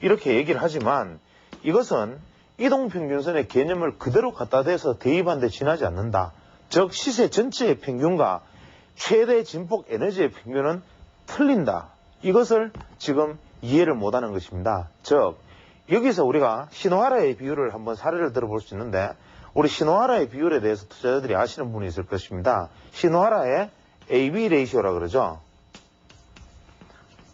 이렇게 얘기를 하지만, 이것은 이동평균선의 개념을 그대로 갖다 대서 대입한 데 지나지 않는다. 즉 시세 전체의 평균과 최대 진폭 에너지의 평균은 틀린다. 이것을 지금 이해를 못하는 것입니다. 즉 여기서 우리가 시노하라의 비율을 한번 사례를 들어볼 수 있는데, 우리 시노하라의 비율에 대해서 투자자들이 아시는 분이 있을 것입니다. 시노하라의 AB 레이시오라 그러죠.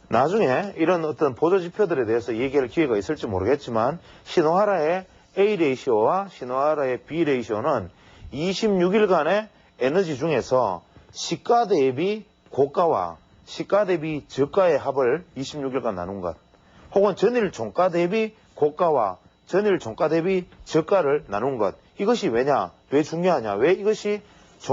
나중에 이런 어떤 보조지표들에 대해서 얘기할 기회가 있을지 모르겠지만, 시노하라의 A 레이시오와 시노하라의 B 레이시오는 26일간의 에너지 중에서 시가 대비 고가와 시가 대비 저가의 합을 26일간 나눈 것, 혹은 전일 종가 대비 고가와 전일 종가 대비 저가를 나눈 것. 이것이 왜냐? 왜 중요하냐? 왜 이것이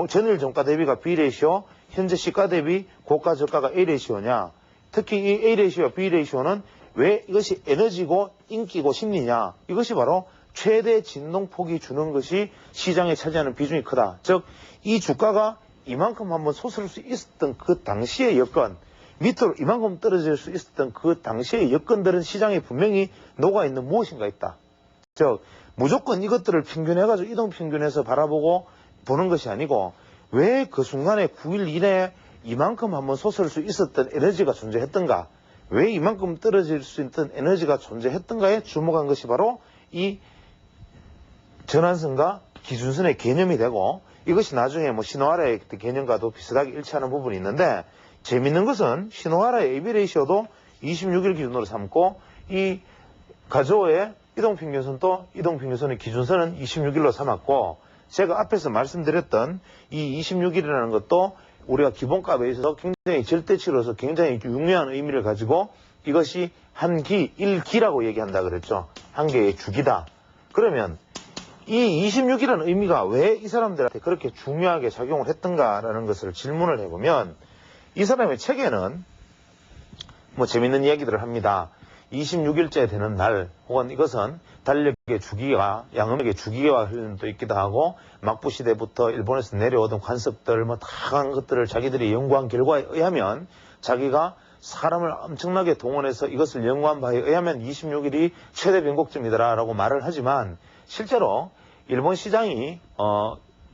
전일 종가 대비가 B 레이시오, 현재 시가 대비 고가 저가가 A 레이시오냐? 특히 이 A 레이시오와 B 레이시오는 왜 이것이 에너지고 인기고 심리냐? 이것이 바로 최대 진동폭이 주는 것이 시장에 차지하는 비중이 크다. 즉 이 주가가 이만큼 한번 솟을 수 있었던 그 당시의 여건, 밑으로 이만큼 떨어질 수 있었던 그 당시의 여건들은 시장에 분명히 녹아있는 무엇인가 있다. 즉 무조건 이것들을 평균해가지고 이동평균에서 바라보고 보는 것이 아니고, 왜 그 순간에 9일 이내에 이만큼 한번 솟을 수 있었던 에너지가 존재했던가, 왜 이만큼 떨어질 수 있던 에너지가 존재했던가에 주목한 것이 바로 이 전환선과 기준선의 개념이 되고, 이것이 나중에 뭐 시노하라의 개념과도 비슷하게 일치하는 부분이 있는데, 재밌는 것은 시노하라의 AB 레이시오도 26일 기준으로 삼고, 이 가조의 이동평균선도 이동평균선의 기준선은 26일로 삼았고, 제가 앞에서 말씀드렸던 이 26일이라는 것도 우리가 기본값에 있어서 굉장히 절대치로서 굉장히 중요한 의미를 가지고, 이것이 한 기, 1기라고 얘기한다 그랬죠. 한 개의 주기다. 그러면 이 26이라는 의미가 왜 이 사람들한테 그렇게 중요하게 작용을 했던가라는 것을 질문을 해보면, 이 사람의 책에는 뭐 재밌는 이야기들을 합니다. 26일째 되는 날, 혹은 이것은 달력의 주기와 양음역의 주기와 관련도 있기도 하고, 막부 시대부터 일본에서 내려오던 관습들 뭐 다양한 것들을 자기들이 연구한 결과에 의하면, 자기가 사람을 엄청나게 동원해서 이것을 연구한 바에 의하면 26일이 최대 변곡점이다라고 말을 하지만, 실제로 일본 시장이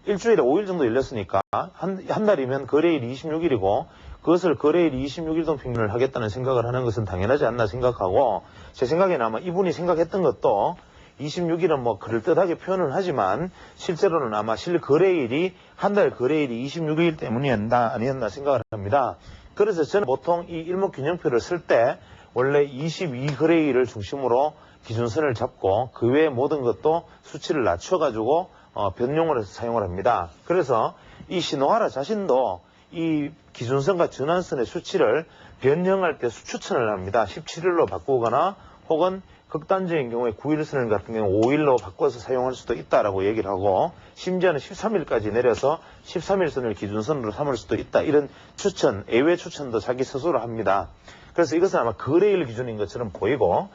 일주일에 5일 정도 열렸으니까 한 달이면 거래일이 26일이고, 그것을 거래일 26일동 평균을 하겠다는 생각을 하는 것은 당연하지 않나 생각하고, 제 생각에는 아마 이분이 생각했던 것도 26일은 뭐 그럴듯하게 표현을 하지만 실제로는 아마 실거래일이 한 달 거래일이 26일 때문이었나 아니었나 생각을 합니다. 그래서 저는 보통 이 일목균형표를 쓸 때 원래 22거래일을 중심으로 기준선을 잡고 그 외의 모든 것도 수치를 낮춰가지고 변용을 해서 사용을 합니다. 그래서 이 신호하라 자신도 이 기준선과 전환선의 수치를 변형할 때 추천을 합니다. 17일로 바꾸거나 혹은 극단적인 경우에 9일선 같은 경우 5일로 바꿔서 사용할 수도 있다라고 얘기를 하고, 심지어는 13일까지 내려서 13일선을 기준선으로 삼을 수도 있다. 이런 추천, 예외 추천도 자기 스스로 합니다. 그래서 이것은 아마 거래일 기준인 것처럼 보이고,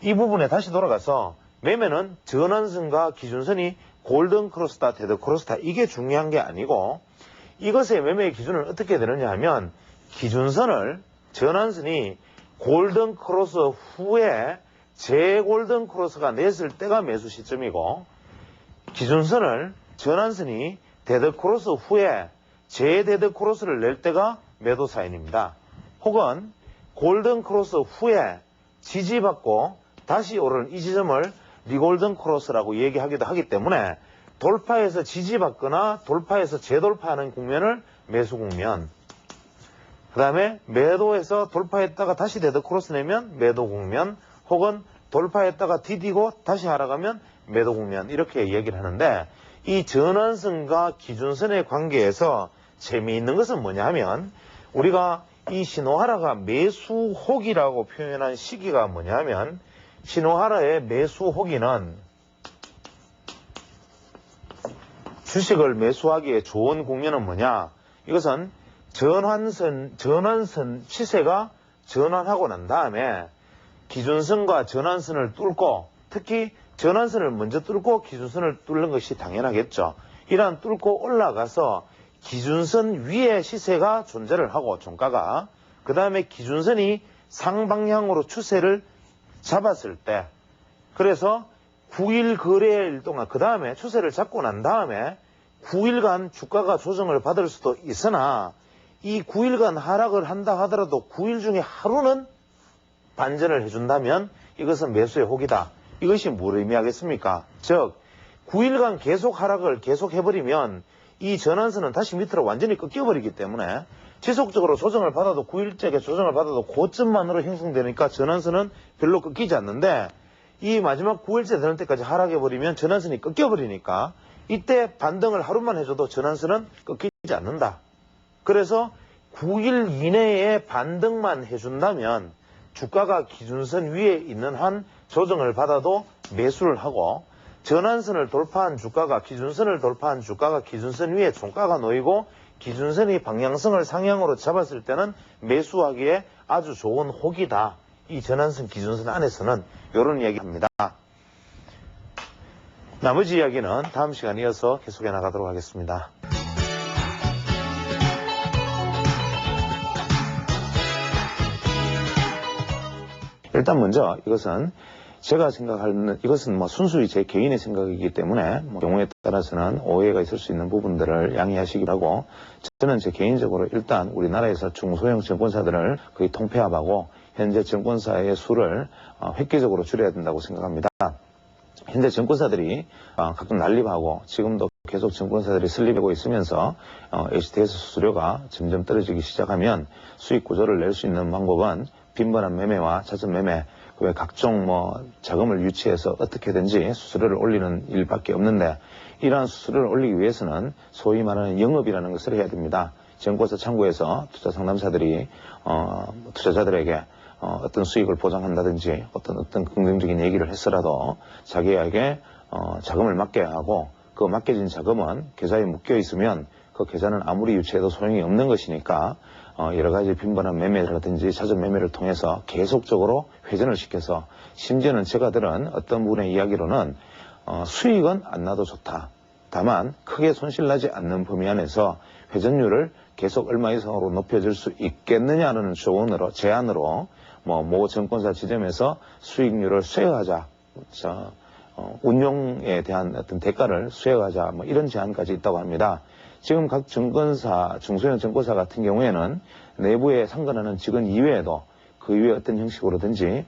이 부분에 다시 돌아가서 매매는 전환선과 기준선이 골든 크로스다, 데드 크로스다, 이게 중요한 게 아니고, 이것의 매매의 기준은 어떻게 되느냐 하면, 기준선을, 전환선이 골든 크로스 후에 제골든 크로스가 냈을 때가 매수 시점이고, 기준선을, 전환선이 데드 크로스 후에 제데드 크로스를 낼 때가 매도 사인입니다. 혹은 골든 크로스 후에 지지받고 다시 오르는 이 지점을 리골든 크로스라고 얘기하기도 하기 때문에, 돌파해서 지지받거나 돌파해서 재돌파하는 국면을 매수 국면, 그 다음에 매도해서 돌파했다가 다시 데드 크로스 내면 매도 국면, 혹은 돌파했다가 디디고 다시 하락하면 매도 국면, 이렇게 얘기를 하는데, 이 전환선과 기준선의 관계에서 재미있는 것은 뭐냐 하면, 우리가 이 신호하라가 매수호기라고 표현한 시기가 뭐냐 하면, 신호하라의 매수호기는 주식을 매수하기에 좋은 국면은 뭐냐, 이것은 전환선 시세가 전환하고 난 다음에 기준선과 전환선을 뚫고, 특히 전환선을 먼저 뚫고 기준선을 뚫는 것이 당연하겠죠. 이러한 뚫고 올라가서 기준선 위에 시세가 존재를 하고, 종가가, 그 다음에 기준선이 상방향으로 추세를 잡았을 때, 그래서 9일 거래일 동안, 그 다음에 추세를 잡고 난 다음에 9일간 주가가 조정을 받을 수도 있으나, 이 9일간 하락을 한다 하더라도 9일 중에 하루는 반전을 해준다면 이것은 매수의 호기다. 이것이 뭘 의미하겠습니까? 즉 9일간 계속 하락을 계속 해버리면 이 전환선은 다시 밑으로 완전히 꺾여버리기 때문에, 지속적으로 조정을 받아도 9일째에 조정을 받아도 고점만으로 형성되니까 전환선은 별로 꺾이지 않는데, 이 마지막 9일째 되는 때까지 하락해버리면 전환선이 꺾여버리니까 이때 반등을 하루만 해줘도 전환선은 꺾이지 않는다. 그래서 9일 이내에 반등만 해준다면 주가가 기준선 위에 있는 한 조정을 받아도 매수를 하고, 전환선을 돌파한 주가가, 기준선을 돌파한 주가가 기준선 위에 종가가 놓이고 기준선이 방향성을 상향으로 잡았을 때는 매수하기에 아주 좋은 호기다. 이 전환선 기준선 안에서는 이런 이야기합니다. 나머지 이야기는 다음 시간에 이어서 계속해 나가도록 하겠습니다. 일단 먼저 이것은 제가 생각하는, 이것은 뭐 순수히 제 개인의 생각이기 때문에 경우에 따라서는 오해가 있을 수 있는 부분들을 양해하시기 바라고, 저는 제 개인적으로 일단 우리나라에서 중소형 증권사들을 거의 통폐합하고 현재 증권사의 수를 획기적으로 줄여야 된다고 생각합니다. 현재 증권사들이 가끔 난립하고 지금도 계속 증권사들이 설립하고 있으면서 HTS 수수료가 점점 떨어지기 시작하면 수익 구조를 낼 수 있는 방법은 빈번한 매매와 잦은 매매, 그 외 각종 자금을 유치해서 어떻게든지 수수료를 올리는 일밖에 없는데, 이러한 수수료를 올리기 위해서는 소위 말하는 영업이라는 것을 해야 됩니다. 증권사 창구에서 투자 상담사들이 투자자들에게 어떤 수익을 보장한다든지 어떤 긍정적인 얘기를 했으라도 자기에게 자금을 맡겨야 하고, 그 맡겨진 자금은 계좌에 묶여 있으면 그 계좌는 아무리 유치해도 소용이 없는 것이니까 여러 가지 빈번한 매매라든지 잦은 매매를 통해서 계속적으로 회전을 시켜서, 심지어는 제가 들은 어떤 분의 이야기로는 수익은 안 나도 좋다. 다만 크게 손실나지 않는 범위 안에서 회전율을 계속 얼마 이상으로 높여줄 수 있겠느냐는 조언으로, 제안으로 모 증권사 지점에서 수익률을 쇄화하자, 운용에 대한 어떤 대가를 쇄화하자, 이런 제안까지 있다고 합니다. 지금 각 증권사, 중소형 증권사 같은 경우에는 내부에 상관하는 직원 이외에도 그 이외 어떤 형식으로든지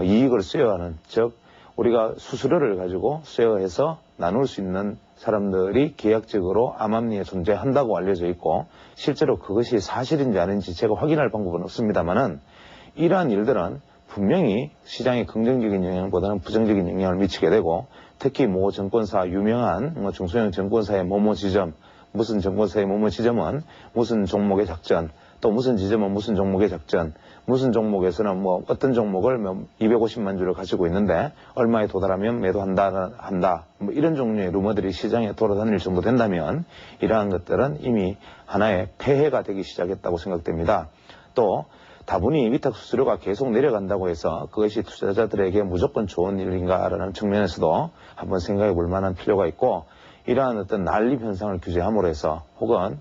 이익을 수여하는, 즉 우리가 수수료를 가지고 수여해서 나눌 수 있는 사람들이 계약적으로 암암리에 존재한다고 알려져 있고, 실제로 그것이 사실인지 아닌지 제가 확인할 방법은 없습니다만은, 이러한 일들은 분명히 시장에 긍정적인 영향보다는 부정적인 영향을 미치게 되고, 특히 모 증권사, 유명한 중소형 증권사의 모모 지점, 무슨 증권사의 모모 지점은 무슨 종목의 작전, 또 무슨 지점은 무슨 종목의 작전, 무슨 종목에서는 뭐 어떤 종목을 250만 주를 가지고 있는데 얼마에 도달하면 매도한다, 뭐 이런 종류의 루머들이 시장에 돌아다닐 정도 된다면, 이러한 것들은 이미 하나의 폐해가 되기 시작했다고 생각됩니다. 또 다분히 위탁 수수료가 계속 내려간다고 해서 그것이 투자자들에게 무조건 좋은 일인가라는 측면에서도 한번 생각해 볼 만한 필요가 있고, 이러한 어떤 난립 현상을 규제함으로 해서, 혹은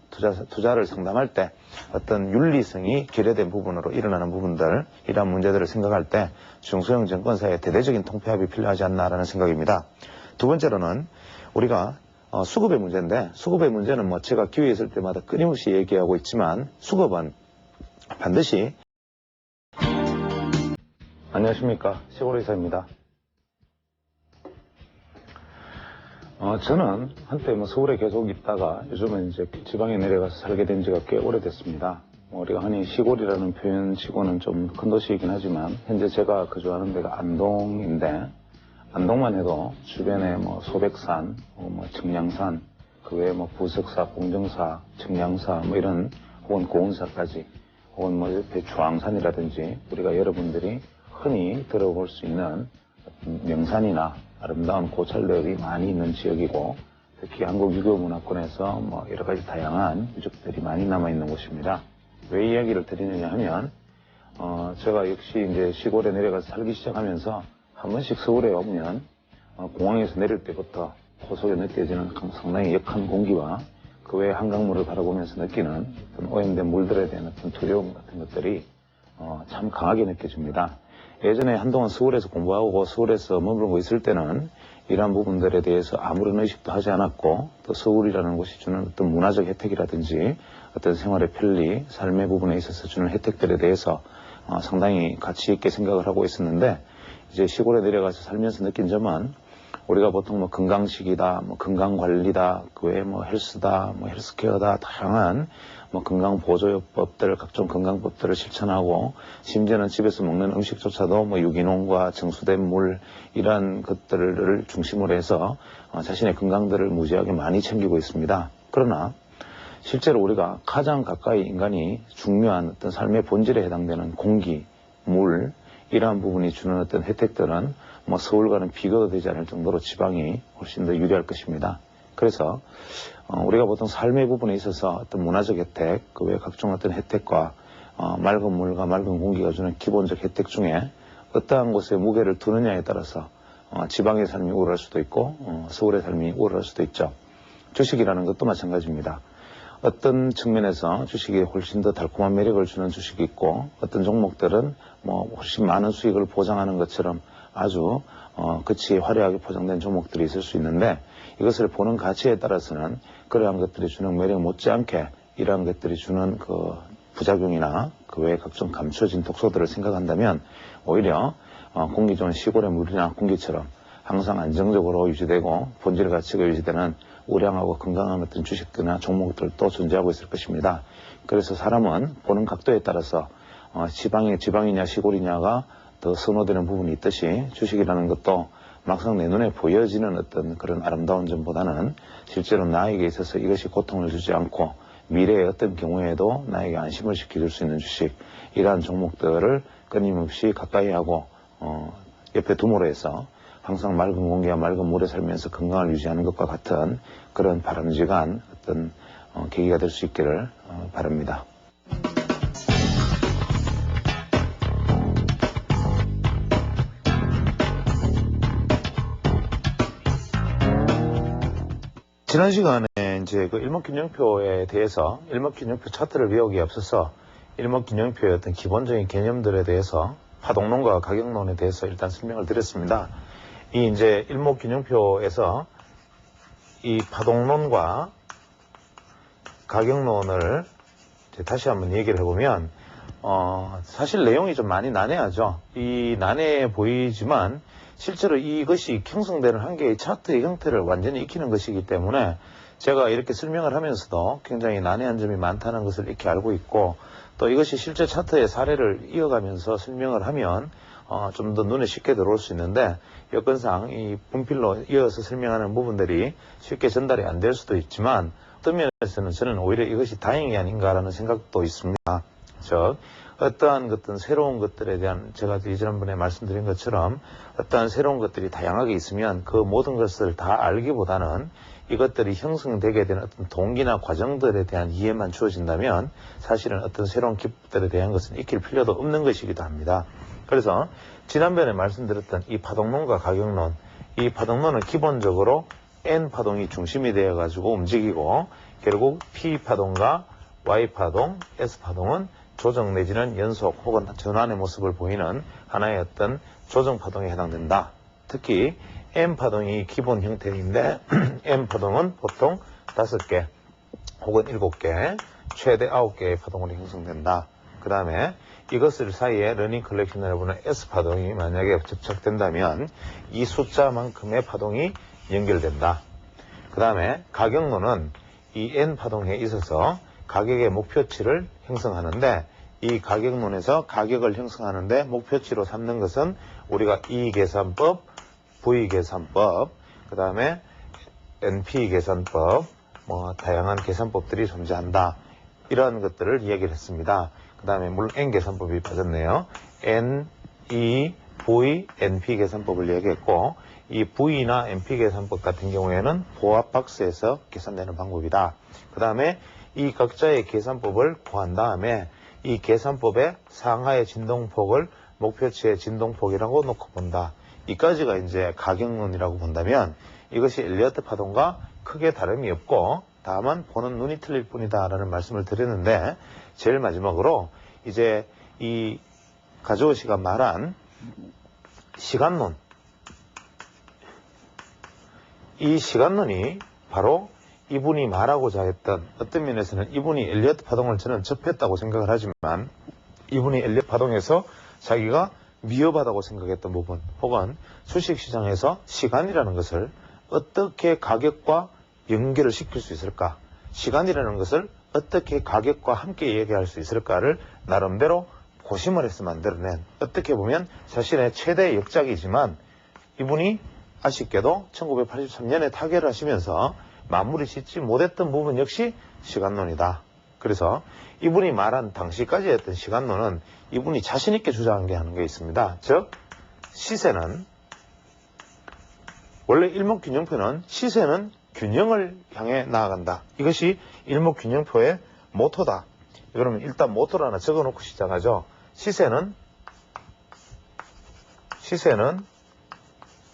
투자를 상담할 때 어떤 윤리성이 결여된 부분으로 일어나는 부분들, 이러한 문제들을 생각할 때 중소형 증권사의 대대적인 통폐합이 필요하지 않나라는 생각입니다. 두 번째로는 우리가 수급의 문제인데, 수급의 문제는 뭐 제가 기회 있을 때마다 끊임없이 얘기하고 있지만, 수급은 반드시. 안녕하십니까, 시골의사입니다. 저는 한때 서울에 계속 있다가 요즘은 이제 지방에 내려가서 살게 된 지가 꽤 오래됐습니다. 우리가 흔히 시골이라는 표현치고는 좀 큰 도시이긴 하지만, 현재 제가 거주하는 데가 안동인데, 안동만 해도 주변에 소백산, 청량산, 그 외에 부석사, 공정사, 청량사, 이런, 혹은 고운사까지, 혹은 옆에 주황산이라든지, 우리가 여러분들이 흔히 들어볼 수 있는 명산이나 아름다운 고찰들이 많이 있는 지역이고, 특히 한국 유교 문화권에서 여러 가지 다양한 유적들이 많이 남아있는 곳입니다. 왜 이야기를 드리느냐 하면, 제가 역시 이제 시골에 내려가서 살기 시작하면서 한 번씩 서울에 오면, 공항에서 내릴 때부터 고속에 느껴지는 상당히 역한 공기와 그 외에 한강물을 바라보면서 느끼는 어떤 오염된 물들에 대한 어떤 두려움 같은 것들이 참 강하게 느껴집니다. 예전에 한동안 서울에서 공부하고 서울에서 머물고 있을 때는 이러한 부분들에 대해서 아무런 의식도 하지 않았고, 또 서울이라는 곳이 주는 어떤 문화적 혜택이라든지 어떤 생활의 편리, 삶의 부분에 있어서 주는 혜택들에 대해서 상당히 가치 있게 생각을 하고 있었는데, 이제 시골에 내려가서 살면서 느낀 점은, 우리가 보통 건강식이다, 건강관리다, 그 외에 헬스다, 헬스케어다, 다양한 건강보조요법들, 각종 건강법들을 실천하고, 심지어는 집에서 먹는 음식조차도 유기농과 정수된 물, 이러한 것들을 중심으로 해서 자신의 건강들을 무지하게 많이 챙기고 있습니다. 그러나 실제로 우리가 가장 가까이 인간이 중요한 어떤 삶의 본질에 해당되는 공기, 물, 이러한 부분이 주는 어떤 혜택들은 서울과는 비교도 되지 않을 정도로 지방이 훨씬 더 유리할 것입니다. 그래서 우리가 보통 삶의 부분에 있어서 어떤 문화적 혜택, 그 외 각종 어떤 혜택과 맑은 물과 맑은 공기가 주는 기본적 혜택 중에 어떠한 곳에 무게를 두느냐에 따라서 지방의 삶이 우월할 수도 있고 서울의 삶이 우월할 수도 있죠. 주식이라는 것도 마찬가지입니다. 어떤 측면에서 주식이 훨씬 더 달콤한 매력을 주는 주식이 있고, 어떤 종목들은 훨씬 많은 수익을 보장하는 것처럼 아주 그치 화려하게 포장된 종목들이 있을 수 있는데, 이것을 보는 가치에 따라서는 그러한 것들이 주는 매력 못지않게 이러한 것들이 주는 그 부작용이나 그 외에 각종 감춰진 독소들을 생각한다면, 오히려 공기 좋은 시골의 물이나 공기처럼 항상 안정적으로 유지되고 본질 가치가 유지되는 우량하고 건강한 어떤 주식들이나 종목들도 존재하고 있을 것입니다. 그래서 사람은 보는 각도에 따라서 지방이냐 시골이냐가 더 선호되는 부분이 있듯이, 주식이라는 것도 막상 내 눈에 보여지는 어떤 그런 아름다운 점보다는 실제로 나에게 있어서 이것이 고통을 주지 않고 미래의 어떤 경우에도 나에게 안심을 시켜줄 수 있는 주식, 이러한 종목들을 끊임없이 가까이 하고 옆에 두므로 해서 항상 맑은 공기와 맑은 물에 살면서 건강을 유지하는 것과 같은 그런 바람직한 어떤 계기가 될 수 있기를 바랍니다. 지난 시간에 이제 그 일목균형표에 대해서 일목균형표 차트를 배우기에 앞서서 일목균형표의 어떤 기본적인 개념들에 대해서 파동론과 가격론에 대해서 일단 설명을 드렸습니다. 이 이제 일목균형표에서 이 파동론과 가격론을 다시 한번 얘기를 해보면 사실 내용이 좀 많이 난해하죠. 이 난해해 보이지만 실제로 이것이 형성되는 한 개의 차트의 형태를 완전히 익히는 것이기 때문에 제가 이렇게 설명을 하면서도 굉장히 난해한 점이 많다는 것을 익히 알고 있고, 또 이것이 실제 차트의 사례를 이어가면서 설명을 하면 좀 더 눈에 쉽게 들어올 수 있는데, 여건상 이 분필로 이어서 설명하는 부분들이 쉽게 전달이 안 될 수도 있지만, 어떤 면에서는 저는 오히려 이것이 다행이 아닌가라는 생각도 있습니다. 즉, 어떠한 새로운 것들에 대한, 제가 지난번에 말씀드린 것처럼 어떠한 새로운 것들이 다양하게 있으면 그 모든 것을 다 알기보다는 이것들이 형성되게 되는 어떤 동기나 과정들에 대한 이해만 주어진다면 사실은 어떤 새로운 기법들에 대한 것은 익힐 필요도 없는 것이기도 합니다. 그래서 지난번에 말씀드렸던 이 파동론과 가격론, 이 파동론은 기본적으로 N파동이 중심이 되어 가지고 움직이고, 결국 P파동과 Y파동, S파동은 조정 내지는 연속 혹은 전환의 모습을 보이는 하나의 어떤 조정파동에 해당된다. 특히 M파동이 기본 형태인데 M파동은 보통 5개 혹은 7개, 최대 9개의 파동으로 형성된다. 그 다음에 이것을 사이에 러닝 컬렉션을 보는 S파동이 만약에 접착된다면 이 숫자만큼의 파동이 연결된다. 그 다음에 가격론은 이 N파동에 있어서 가격의 목표치를 형성하는데, 이 가격론에서 가격을 형성하는데 목표치로 삼는 것은 우리가 이계산법, V계산법, 그 다음에 NP계산법, 다양한 계산법들이 존재한다. 이러한 것들을 이야기를 했습니다. 그 다음에 물론 N계산법이 빠졌네요. N, E, V, NP 계산법을 얘기했고, 이 V나 NP 계산법 같은 경우에는 보합 박스에서 계산되는 방법이다. 그 다음에 이 각자의 계산법을 구한 다음에 이 계산법의 상하의 진동폭을 목표치의 진동폭이라고 놓고 본다. 이까지가 이제 가격론이라고 본다면 이것이 엘리어트 파동과 크게 다름이 없고 다만 보는 눈이 틀릴 뿐이다 라는 말씀을 드렸는데, 제일 마지막으로 이제 이 가즈오 씨가 말한 시간론, 이 시간론이 바로 이분이 말하고자 했던, 어떤 면에서는 이분이 엘리어트 파동을 저는 접했다고 생각을 하지만 이분이 엘리어트 파동에서 자기가 위협하다고 생각했던 부분, 혹은 주식시장에서 시간이라는 것을 어떻게 가격과 연결을 시킬 수 있을까, 시간이라는 것을 어떻게 가격과 함께 얘기할 수 있을까를 나름대로 고심을 해서 만들어낸, 어떻게 보면 자신의 최대 역작이지만 이분이 아쉽게도 1983년에 타결을 하시면서 마무리 짓지 못했던 부분 역시 시간론이다. 그래서 이분이 말한 당시까지 했던 시간론은 이분이 자신있게 주장한 게 하는 게 있습니다. 즉, 시세는, 원래 일목균형표는 시세는 균형을 향해 나아간다. 이것이 일목균형표의 모토다. 그러면 일단 모토를 하나 적어놓고 시작하죠. 시세는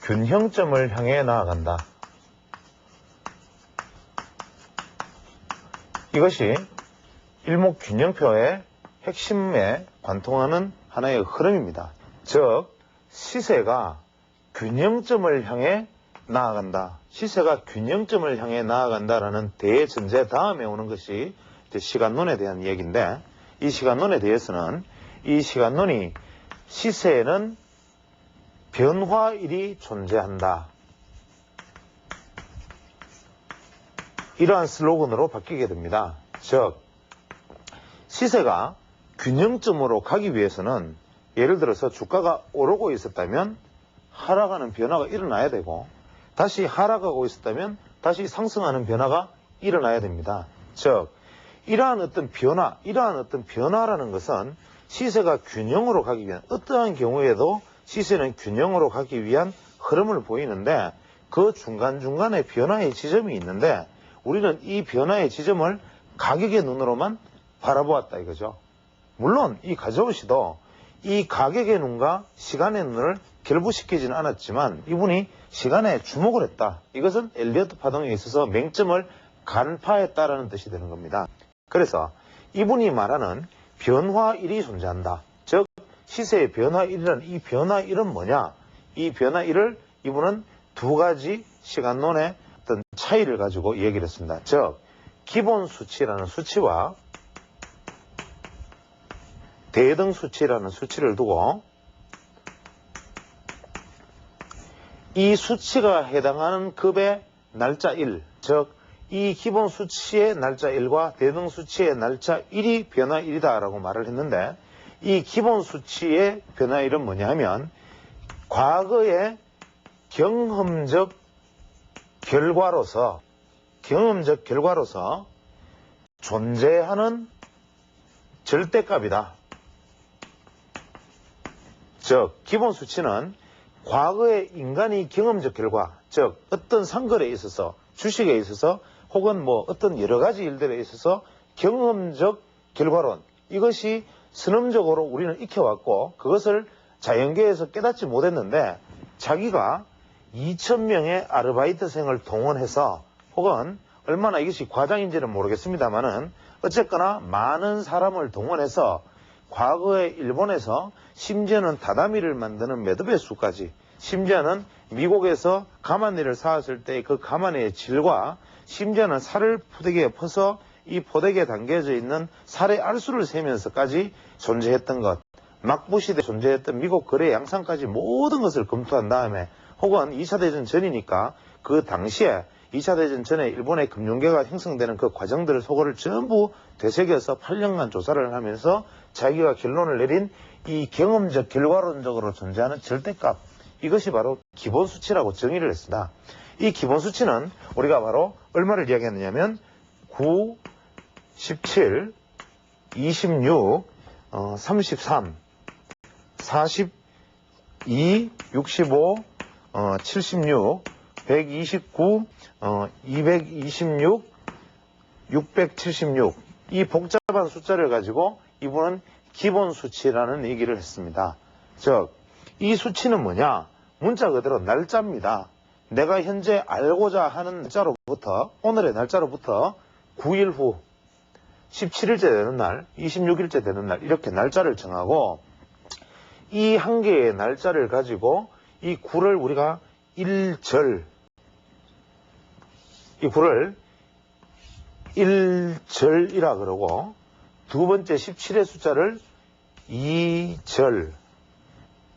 균형점을 향해 나아간다. 이것이 일목균형표의 핵심에 관통하는 하나의 흐름입니다. 즉, 시세가 균형점을 향해 나아간다. 시세가 균형점을 향해 나아간다라는 대전제 다음에 오는 것이 이제 시간론에 대한 이야기인데, 이 시간론에 대해서는 이 시간론이 시세에는 변화일이 존재한다. 이러한 슬로건으로 바뀌게 됩니다. 즉, 시세가 균형점으로 가기 위해서는 예를 들어서 주가가 오르고 있었다면 하락하는 변화가 일어나야 되고, 다시 하락하고 있었다면 다시 상승하는 변화가 일어나야 됩니다. 즉, 이러한 어떤 변화라는 것은 시세가 균형으로 가기 위한, 어떠한 경우에도 시세는 균형으로 가기 위한 흐름을 보이는데, 그 중간중간에 변화의 지점이 있는데 우리는 이 변화의 지점을 가격의 눈으로만 바라보았다 이거죠. 물론 이 가즈오 씨도 이 가격의 눈과 시간의 눈을 결부시키지는 않았지만 이분이 시간에 주목을 했다. 이것은 엘리어트 파동에 있어서 맹점을 간파했다라는 뜻이 되는 겁니다. 그래서 이분이 말하는 변화일이 존재한다. 즉, 시세의 변화일이라는 이 변화일은 뭐냐? 이 변화일을 이분은 두 가지 시간론의 어떤 차이를 가지고 얘기를 했습니다. 즉, 기본 수치라는 수치와 대등 수치라는 수치를 두고 이 수치가 해당하는 급의 날짜 1, 즉 이 기본 수치의 날짜 1과 대등 수치의 날짜 1이 변화 1이다 라고 말을 했는데, 이 기본 수치의 변화 1은 뭐냐 하면 과거의 경험적 결과로서 존재하는 절대값이다. 즉 기본 수치는 과거의 인간이 경험적 결과, 즉 어떤 상거래에 있어서, 주식에 있어서, 혹은 뭐 어떤 여러 가지 일들에 있어서 경험적 결과론, 이것이 선험적으로 우리는 익혀왔고 그것을 자연계에서 깨닫지 못했는데, 자기가 2,000명의 아르바이트생을 동원해서, 혹은 얼마나 이것이 과장인지는 모르겠습니다만은 어쨌거나 많은 사람을 동원해서 과거에 일본에서 심지어는 다다미를 만드는 매듭배수까지, 심지어는 미국에서 가마니를 사왔을 때 그 가마니의 질과, 심지어는 살을 포대기에 퍼서 이 포대기에 담겨져 있는 살의 알수를 세면서까지 존재했던 것, 막부시대에 존재했던 미국 거래 양상까지 모든 것을 검토한 다음에, 혹은 2차 대전 전이니까 그 당시에 2차 대전 전에 일본의 금융계가 형성되는 그 과정들을, 소거를 전부 되새겨서 8년간 조사를 하면서 자기가 결론을 내린 이 경험적 결과론적으로 존재하는 절대값, 이것이 바로 기본 수치라고 정의를 했습니다. 이 기본 수치는 우리가 바로 얼마를 이야기했느냐면 9, 17, 26, 33, 42, 65, 76, 129, 226, 676, 이 복잡한 숫자를 가지고 이분은 기본 수치라는 얘기를 했습니다. 즉, 이 수치는 뭐냐? 문자 그대로 날짜입니다. 내가 현재 알고자 하는 날짜로부터, 오늘의 날짜로부터 9일 후 17일째 되는 날, 26일째 되는 날, 이렇게 날짜를 정하고, 이 한 개의 날짜를 가지고 이 9를 우리가 1절, 이 9를 1절이라 그러고, 두 번째 17의 숫자를 2절,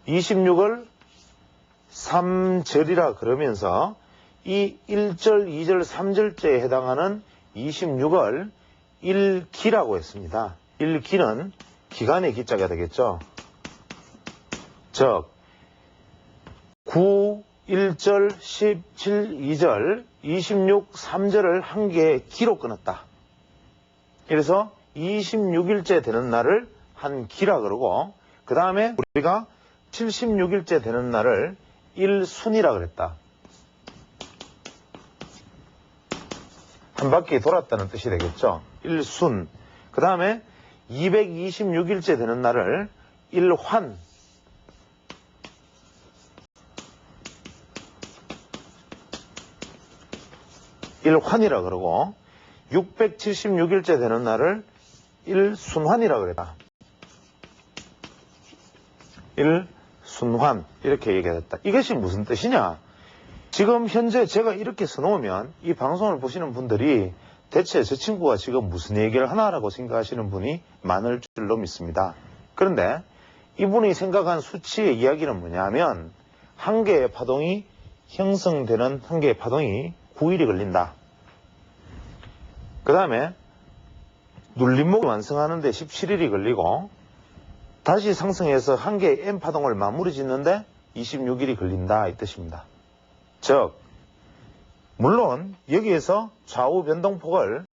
26을 3절이라 그러면서 이 1절, 2절, 3절째에 해당하는 26을 1기라고 했습니다. 1기는 기간의 기자가 되겠죠. 즉 9, 1절, 17, 2절, 26, 3절을 한 개의 기로 끊었다. 그래서 26일째 되는 날을 한 기라 그러고, 그 다음에 우리가 76일째 되는 날을 1순이라 그랬다. 한 바퀴 돌았다는 뜻이 되겠죠. 1순. 그 다음에 226일째 되는 날을 1환. 1환이라 그러고, 676일째 되는 날을 1순환이라 그랬다. 1순환. 이렇게 얘기했다. 이것이 무슨 뜻이냐? 지금 현재 제가 이렇게 써놓으면 이 방송을 보시는 분들이 대체 저 친구가 지금 무슨 얘기를 하나라고 생각하시는 분이 많을 줄로 믿습니다. 그런데 이분이 생각한 수치의 이야기는 뭐냐면, 한 개의 파동이 형성되는, 한 개의 파동이 9일이 걸린다. 그 다음에 눌림목을 완성하는데 17일이 걸리고, 다시 상승해서 한 개의 M파동을 마무리 짓는데 26일이 걸린다, 이 뜻입니다. 즉, 물론 여기에서 좌우 변동폭을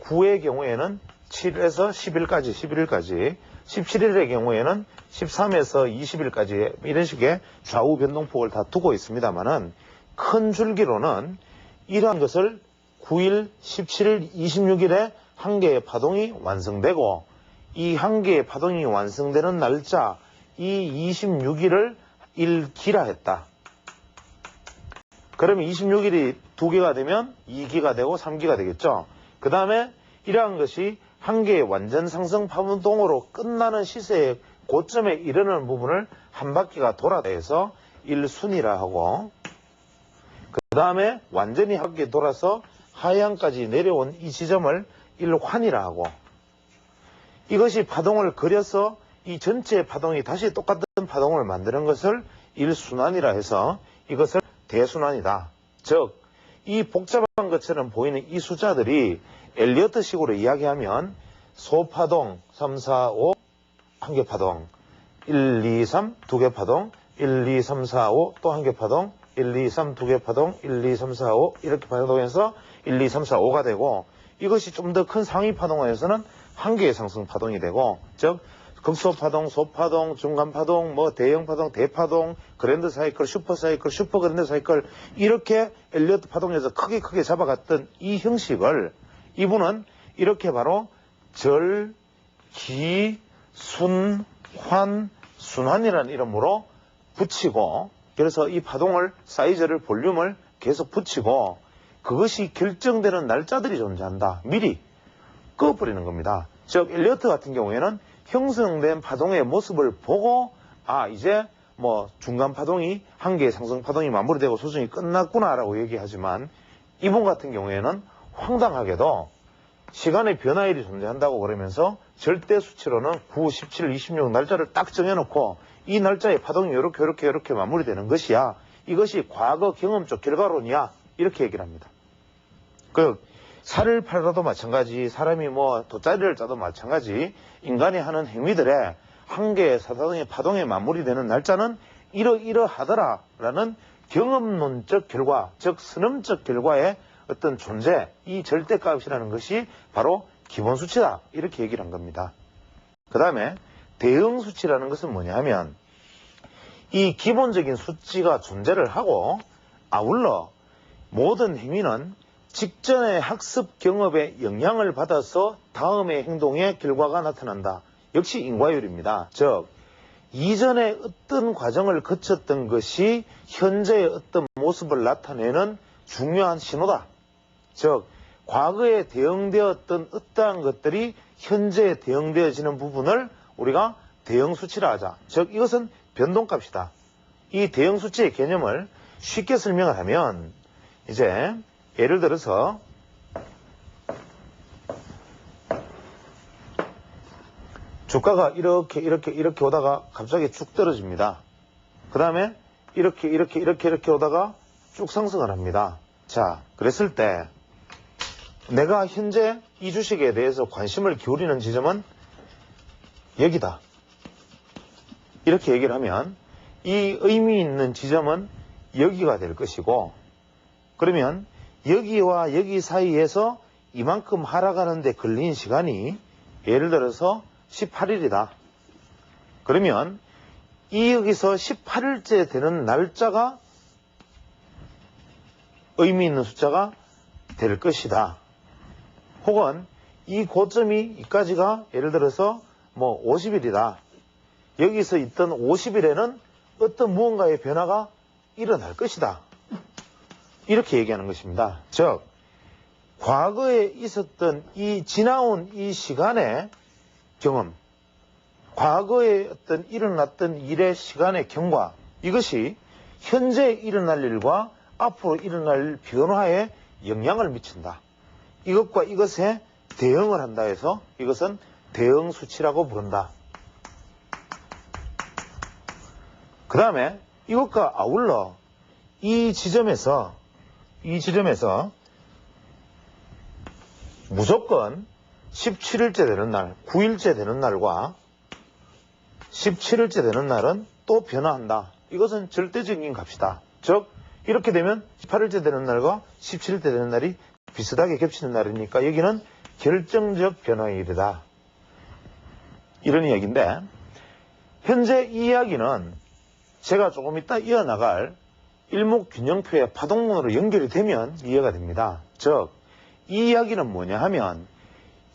9의 경우에는 7에서 11일까지, 17일의 경우에는 13에서 20일까지 이런 식의 좌우 변동폭을 다 두고 있습니다만은, 큰 줄기로는 이러한 것을 9일, 17일, 26일에 한 개의 파동이 완성되고, 이 한 개의 파동이 완성되는 날짜, 이 26일을 1기라 했다. 그러면 26일이 2개가 되면 2기가 되고 3기가 되겠죠. 그 다음에 이러한 것이 한 개의 완전 상승 파동으로 끝나는 시세의 고점에 이르는 부분을 한 바퀴가 돌아다 해서 1순이라 하고, 그 다음에 완전히 한 바퀴 돌아서 하향까지 내려온 이 지점을 일환이라 하고, 이것이 파동을 그려서 이 전체 파동이 다시 똑같은 파동을 만드는 것을 일순환이라 해서 이것을 대순환이다. 즉, 이 복잡한 것처럼 보이는 이 숫자들이 엘리어트식으로 이야기하면 소파동 3, 4, 5 한 개 파동, 1, 2, 3 두 개 파동, 1, 2, 3, 4, 5 또 한 개 파동, 1, 2, 3 두 개 파동, 1, 2, 3, 4, 5 이렇게 파동해서 1, 2, 3, 4, 5가 되고, 이것이 좀 더 큰 상위 파동에서는 한 개의 상승 파동이 되고, 즉 극소파동, 소파동, 중간파동, 뭐 대형파동, 대파동, 그랜드 사이클, 슈퍼 사이클, 슈퍼 그랜드 사이클, 이렇게 엘리어트 파동에서 크게 잡아갔던 이 형식을 이분은 이렇게 바로 절, 기, 순, 환, 순환이라는 이름으로 붙이고, 그래서 이 파동을, 사이즈를, 볼륨을 계속 붙이고, 그것이 결정되는 날짜들이 존재한다. 미리 꺼버리는 겁니다. 즉 엘리어트 같은 경우에는 형성된 파동의 모습을 보고, 아, 이제 뭐 중간 파동이 한 개의 상승 파동이 마무리되고 조정이 끝났구나라고 얘기하지만, 이분 같은 경우에는 황당하게도 시간의 변화일이 존재한다고 그러면서 절대 수치로는 9, 17, 26 날짜를 딱 정해놓고 이 날짜에 파동이 이렇게 마무리되는 것이야. 이것이 과거 경험적 결과론이야. 이렇게 얘기를 합니다. 살을 팔아도 마찬가지, 사람이 뭐 돗자리를 짜도 마찬가지, 인간이 하는 행위들의 한 개의 사사동의 파동에 마무리되는 날짜는 이러하더라라는 경험론적 결과, 즉 선험적 결과의 어떤 존재, 이 절대값이라는 것이 바로 기본수치다. 이렇게 얘기를 한 겁니다. 그 다음에 대응수치라는 것은 뭐냐 하면, 이 기본적인 수치가 존재를 하고 아울러 모든 행위는 직전의 학습 경험에 영향을 받아서 다음의 행동의 결과가 나타난다. 역시 인과율입니다. 즉 이전에 어떤 과정을 거쳤던 것이 현재의 어떤 모습을 나타내는 중요한 신호다. 즉 과거에 대응되었던 어떠한 것들이 현재에 대응되어지는 부분을 우리가 대응수치라 하자. 즉 이것은 변동값이다. 이 대응수치의 개념을 쉽게 설명을 하면, 이제 예를 들어서 주가가 이렇게 오다가 갑자기 쭉 떨어집니다. 그 다음에 이렇게 오다가 쭉 상승을 합니다. 자, 그랬을 때 내가 현재 이 주식에 대해서 관심을 기울이는 지점은 여기다. 이렇게 얘기를 하면 이 의미 있는 지점은 여기가 될 것이고, 그러면 여기와 여기 사이에서 이만큼 하락하는데 걸린 시간이 예를 들어서 18일이다. 그러면 이 여기서 18일째 되는 날짜가 의미 있는 숫자가 될 것이다. 혹은 이 고점이 이까지가 예를 들어서 뭐 50일이다. 여기서 있던 50일에는 어떤 무언가의 변화가 일어날 것이다. 이렇게 얘기하는 것입니다. 즉 과거에 있었던 이 지나온 이 시간의 경험, 과거에 어떤 일어났던 일의 시간의 경과, 이것이 현재 일어날 일과 앞으로 일어날 변화에 영향을 미친다. 이것과 이것에 대응을 한다 해서 이것은 대응수치라고 부른다. 그 다음에 이것과 아울러 이 지점에서 무조건 17일째 되는 날, 9일째 되는 날과 17일째 되는 날은 또 변화한다. 이것은 절대적인 값이다. 즉 이렇게 되면 18일째 되는 날과 17일째 되는 날이 비슷하게 겹치는 날이니까 여기는 결정적 변화의 일이다. 이런 이야기인데, 현재 이 이야기는 제가 조금 이따 이어나갈 일목균형표의 파동론으로 연결이 되면 이해가 됩니다. 즉 이 이야기는 뭐냐 하면,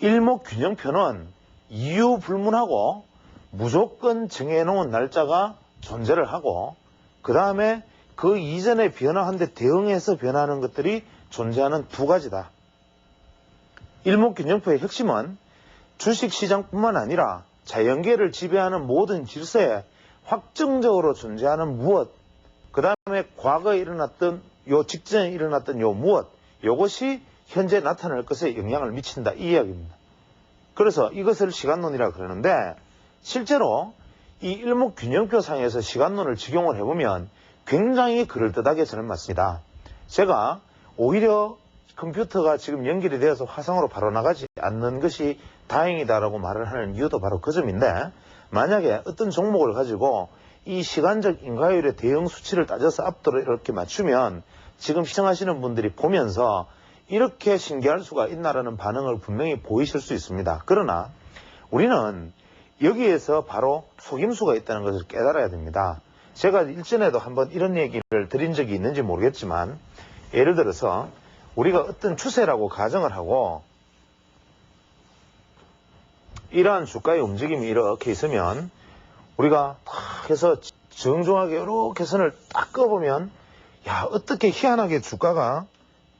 일목균형표는 이유 불문하고 무조건 정해놓은 날짜가 존재를 하고, 그 다음에 그 이전에 변화한데 대응해서 변화하는 것들이 존재하는 두 가지다. 일목균형표의 핵심은 주식시장뿐만 아니라 자연계를 지배하는 모든 질서에 확정적으로 존재하는 무엇, 그 다음에 과거에 일어났던 요 직전에 일어났던 요 무엇, 요것이 현재 나타날 것에 영향을 미친다 이 이야기입니다. 그래서 이것을 시간론이라 그러는데 실제로 이 일목균형표 상에서 시간론을 적용을 해보면 굉장히 그럴듯하게 저는 맞습니다. 제가 오히려 컴퓨터가 지금 연결이 되어서 화상으로 바로 나가지 않는 것이 다행이다라고 말을 하는 이유도 바로 그 점인데, 만약에 어떤 종목을 가지고 이 시간적 인과율의 대응 수치를 따져서 앞뒤로 이렇게 맞추면 지금 시청하시는 분들이 보면서 이렇게 신기할 수가 있나라는 반응을 분명히 보이실 수 있습니다. 그러나 우리는 여기에서 바로 속임수가 있다는 것을 깨달아야 됩니다. 제가 일전에도 한번 이런 얘기를 드린 적이 있는지 모르겠지만, 예를 들어서 우리가 어떤 추세라고 가정을 하고 이러한 주가의 움직임이 이렇게 있으면 우리가 딱 해서 정중하게 이렇게 선을 딱 꺼보면, 야, 어떻게 희한하게 주가가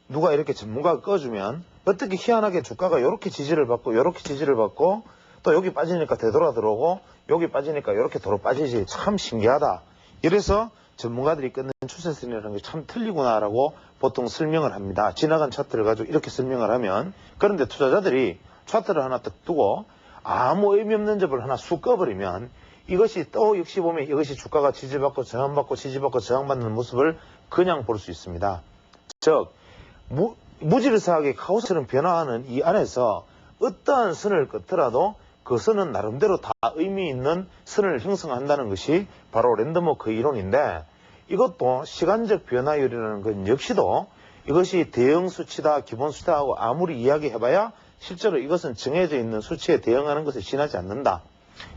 누가 이렇게 전문가가 꺼주면 어떻게 희한하게 주가가 이렇게 지지를 받고 이렇게 지지를 받고 또 여기 빠지니까 되돌아 들어오고 여기 빠지니까 이렇게 도로 빠지지, 참 신기하다. 이래서 전문가들이 끊는 추세선이라는 게 참 틀리구나라고 보통 설명을 합니다. 지나간 차트를 가지고 이렇게 설명을 하면. 그런데 투자자들이 차트를 하나 딱 두고 아무 의미 없는 접을 하나 쑥 꺼버리면 이것이 또 역시 보면 이것이 주가가 지지받고 저항받고 지지받고 저항받는 모습을 그냥 볼 수 있습니다. 즉 무질서하게 카오스처럼 변화하는 이 안에서 어떠한 선을 긋더라도 그 선은 나름대로 다 의미 있는 선을 형성한다는 것이 바로 랜덤워크 이론인데, 이것도 시간적 변화율이라는 건 역시도 이것이 대응 수치다 기본 수치다하고 아무리 이야기해봐야 실제로 이것은 정해져 있는 수치에 대응하는 것에 지나지 않는다.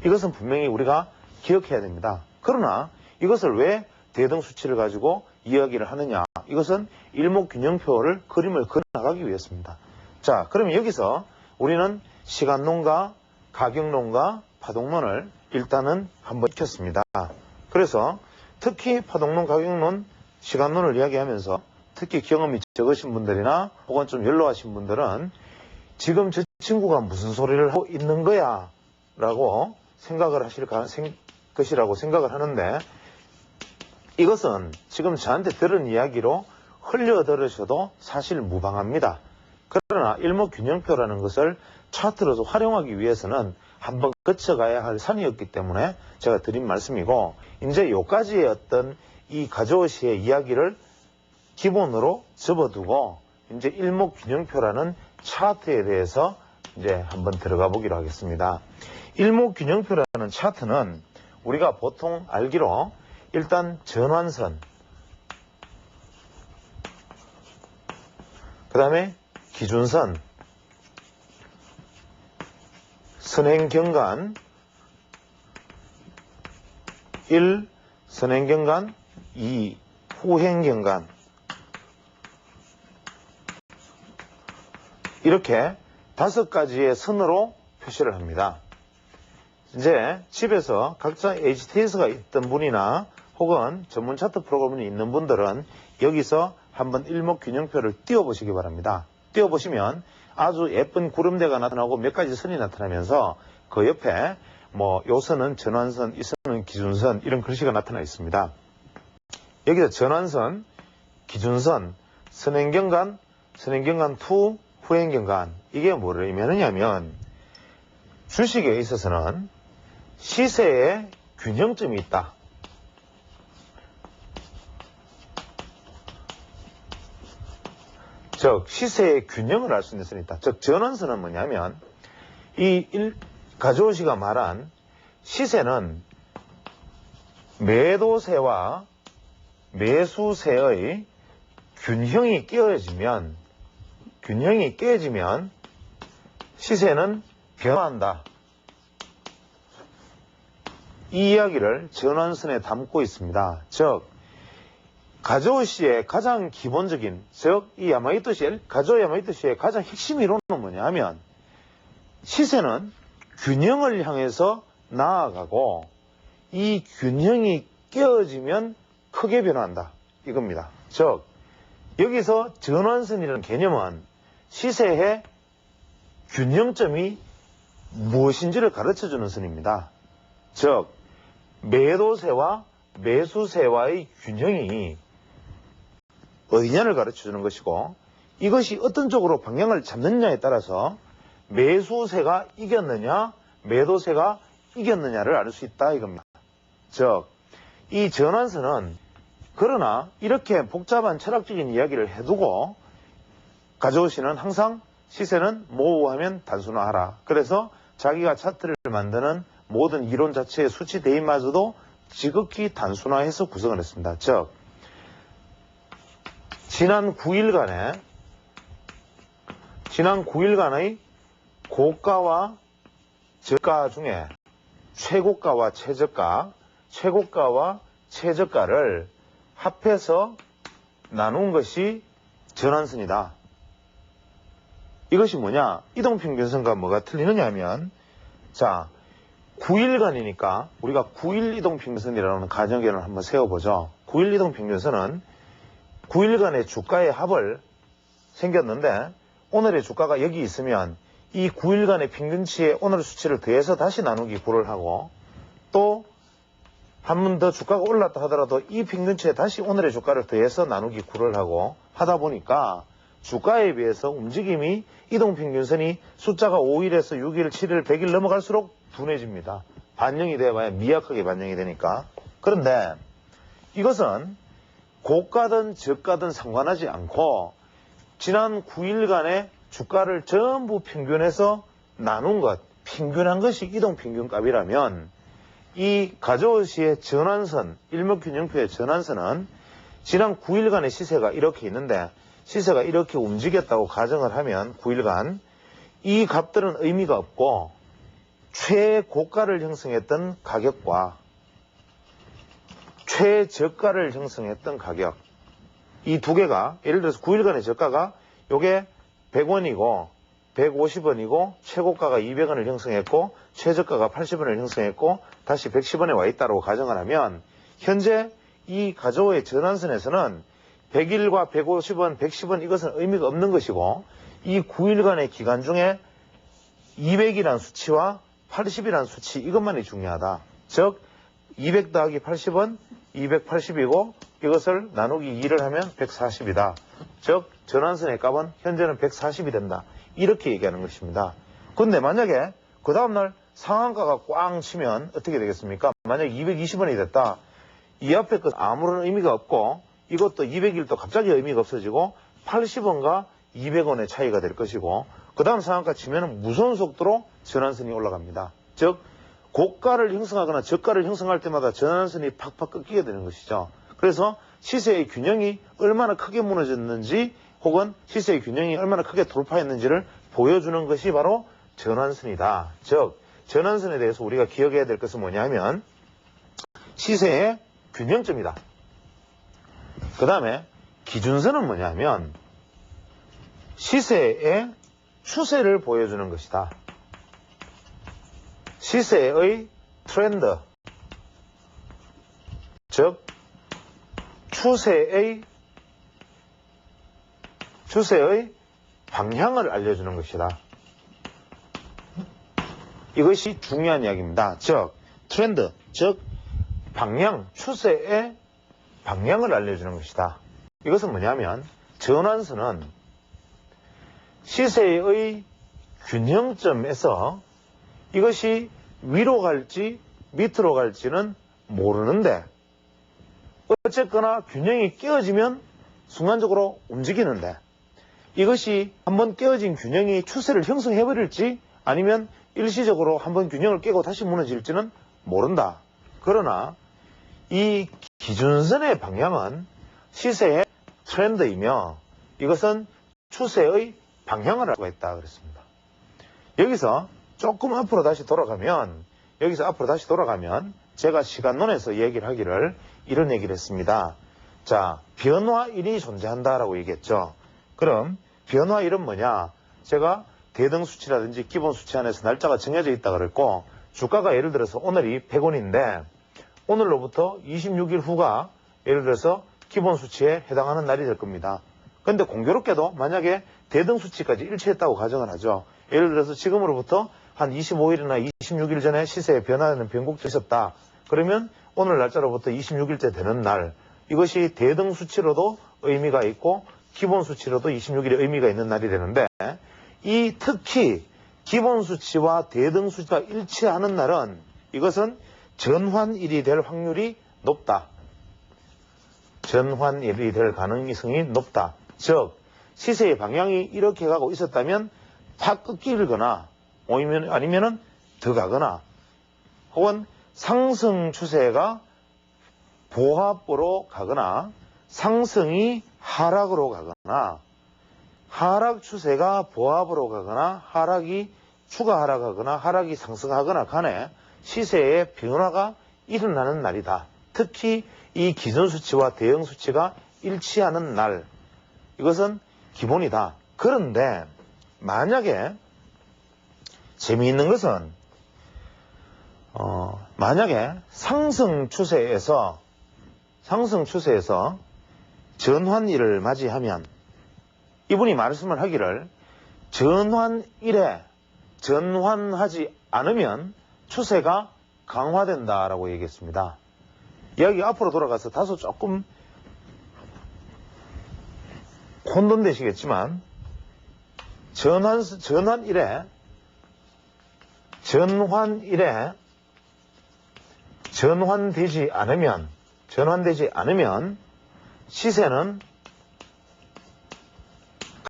이것은 분명히 우리가 기억해야 됩니다. 그러나 이것을 왜 대등 수치를 가지고 이야기를 하느냐, 이것은 일목균형표를 그림을 그려나가기 위해서입니다. 자, 그러면 여기서 우리는 시간론과 가격론과 파동론을 일단은 한번 익혔습니다. 그래서 특히 파동론, 가격론, 시간론을 이야기하면서 특히 경험이 적으신 분들이나 혹은 좀 연로하신 분들은 지금 저 친구가 무슨 소리를 하고 있는 거야 라고 생각을 하실 것이라고 생각을 하는데, 이것은 지금 저한테 들은 이야기로 흘려 들으셔도 사실 무방합니다. 그러나 일목균형표라는 것을 차트로서 활용하기 위해서는 한번 거쳐가야 할 산이었기 때문에 제가 드린 말씀이고, 이제 요까지의 어떤 이 가조시의 이야기를 기본으로 접어두고 이제 일목균형표라는 차트에 대해서 이제 한번 들어가 보기로 하겠습니다. 일목균형표라는 차트는 우리가 보통 알기로 일단 전환선, 그 다음에 기준선, 선행경관 1, 선행경관 2, 후행경관, 이렇게 5가지의 선으로 표시를 합니다. 이제 집에서 각자 HTS가 있던 분이나 혹은 전문 차트 프로그램이 있는 분들은 여기서 한번 일목균형표를 띄워보시기 바랍니다. 띄워보시면 아주 예쁜 구름대가 나타나고 몇 가지 선이 나타나면서 그 옆에 뭐 요 선은 전환선, 이 선은 기준선, 이런 글씨가 나타나 있습니다. 여기서 전환선, 기준선, 선행경관, 선행경관 2, 후행경관, 이게 뭐를 의미하느냐면 주식에 있어서는 시세에 균형점이 있다. 즉 시세의 균형을 알 수 있는 선이 있다. 즉 전환선은 뭐냐면 가조시가 말한 시세는 매도세와 매수세의 균형이 깨어지면 시세는 변화한다. 이 이야기를 전환선에 담고 있습니다. 즉 가조시의 가장 기본적인, 즉 이 가조 야마이토시의 가장 핵심 이론은 뭐냐 하면 시세는 균형을 향해서 나아가고 이 균형이 깨어지면 크게 변화한다, 이겁니다. 즉 여기서 전환선이라는 개념은 시세의 균형점이 무엇인지를 가르쳐주는 선입니다. 즉 매도세와 매수세와의 균형이 어디냐를 가르쳐주는 것이고, 이것이 어떤 쪽으로 방향을 잡느냐에 따라서 매수세가 이겼느냐 매도세가 이겼느냐를 알 수 있다 이겁니다. 즉, 이 전환선은 그러나 이렇게 복잡한 철학적인 이야기를 해두고 가져오시는 항상 시세는 모호하면 단순화하라. 그래서 자기가 차트를 만드는 모든 이론 자체의 수치 대입마저도 지극히 단순화해서 구성을 했습니다. 즉, 지난 9일간의 고가와 저가 중에 최고가와 최저가, 최고가와 최저가를 합해서 나눈 것이 전환선이다. 이것이 뭐냐? 이동평균선과 뭐가 틀리느냐 하면, 자, 9일간이니까 우리가 9일 이동평균선이라는 가정계를 한번 세워보죠. 9일 이동평균선은 9일간의 주가의 합을 생겼는데 오늘의 주가가 여기 있으면 이 9일간의 평균치에 오늘의 수치를 더해서 다시 나누기 9를 하고, 또 한 번 더 주가가 올랐다 하더라도 이 평균치에 다시 오늘의 주가를 더해서 나누기 9를 하고 하다 보니까 주가에 비해서 움직임이 이동평균선이 숫자가 5일에서 6일, 7일, 100일 넘어갈수록 둔해집니다. 반영이 돼봐야 미약하게 반영이 되니까. 그런데 이것은 고가든 저가든 상관하지 않고 지난 9일간의 주가를 전부 평균해서 나눈 것, 평균한 것이 이동평균값이라면 이 가저우시의 전환선, 일목균형표의 전환선은 지난 9일간의 시세가 이렇게 있는데 시세가 이렇게 움직였다고 가정을 하면 9일간 이 값들은 의미가 없고 최고가를 형성했던 가격과 최저가를 형성했던 가격, 이 두 개가 예를 들어서 9일간의 저가가 요게 100원이고 150원이고 최고가가 200원을 형성했고 최저가가 80원을 형성했고 다시 110원에 와 있다고 가정을 하면 현재 이 가저우의 전환선에서는 100일과 150원, 110원 이것은 의미가 없는 것이고 이 9일간의 기간 중에 200이란 수치와 80이란 수치 이것만이 중요하다. 즉 200 더하기 80은 280이고 이것을 나누기 2를 하면 140이다. 즉 전환선의 값은 현재는 140이 된다. 이렇게 얘기하는 것입니다. 근데 만약에 그 다음날 상한가가 꽝 치면 어떻게 되겠습니까? 만약에 220원이 됐다. 이 앞에 것 아무런 의미가 없고 이것도 200일도 갑자기 의미가 없어지고 80원과 200원의 차이가 될 것이고 그 다음 상한가 치면 무서운 속도로 전환선이 올라갑니다. 즉 고가를 형성하거나 저가를 형성할 때마다 전환선이 팍팍 꺾이게 되는 것이죠. 그래서 시세의 균형이 얼마나 크게 무너졌는지 혹은 시세의 균형이 얼마나 크게 돌파했는지를 보여주는 것이 바로 전환선이다. 즉 전환선에 대해서 우리가 기억해야 될 것은 뭐냐 하면 시세의 균형점이다. 그 다음에 기준선은 뭐냐 하면 시세의 추세를 보여주는 것이다. 시세의 트렌드, 즉 추세의 방향을 알려주는 것이다. 이것이 중요한 이야기입니다. 즉 트렌드, 즉 방향, 추세의 방향을 알려주는 것이다. 이것은 뭐냐면 전환선은 시세의 균형점에서 이것이 위로 갈지 밑으로 갈지는 모르는데 어쨌거나 균형이 깨어지면 순간적으로 움직이는데 이것이 한번 깨어진 균형이 추세를 형성해버릴지 아니면 일시적으로 한번 균형을 깨고 다시 무너질지는 모른다. 그러나 이 기준선의 방향은 시세의 트렌드이며 이것은 추세의 방향을 알고 있다 그랬습니다. 여기서 조금 앞으로 다시 돌아가면 제가 시간론에서 얘기를 하기를 이런 얘기를 했습니다. 자, 변화일이 존재한다라고 얘기했죠. 그럼 변화일은 뭐냐? 제가 대등수치라든지 기본수치 안에서 날짜가 정해져 있다 그랬고 주가가 예를 들어서 오늘이 100원인데 오늘로부터 26일 후가 예를 들어서 기본수치에 해당하는 날이 될 겁니다. 그런데 공교롭게도 만약에 대등수치까지 일치했다고 가정을 하죠. 예를 들어서 지금으로부터 한 25일이나 26일 전에 시세에 변화되는 변곡점이 있었다. 그러면 오늘 날짜로부터 26일째 되는 날 이것이 대등수치로도 의미가 있고 기본 수치로도 26일이 의미가 있는 날이 되는데, 이 특히 기본 수치와 대등 수치가 일치하는 날은 이것은 전환일이 될 확률이 높다. 전환일이 될 가능성이 높다. 즉 시세의 방향이 이렇게 가고 있었다면 팍 꺾이거나 아니면은 더 가거나, 혹은 상승 추세가 보합으로 가거나 상승이 하락으로 가거나 하락 추세가 보합으로 가거나 하락이 추가 하락하거나 하락이 상승하거나 간에 시세의 변화가 일어나는 날이다. 특히 이 기존 수치와 대응 수치가 일치하는 날, 이것은 기본이다. 그런데 만약에 재미있는 것은 만약에 상승 추세에서 전환일을 맞이하면 이분이 말씀을 하기를 전환일에 전환하지 않으면 추세가 강화된다라고 얘기했습니다. 이야기 앞으로 돌아가서 다소 조금 혼돈되시겠지만 전환일에 전환되지 않으면 시세는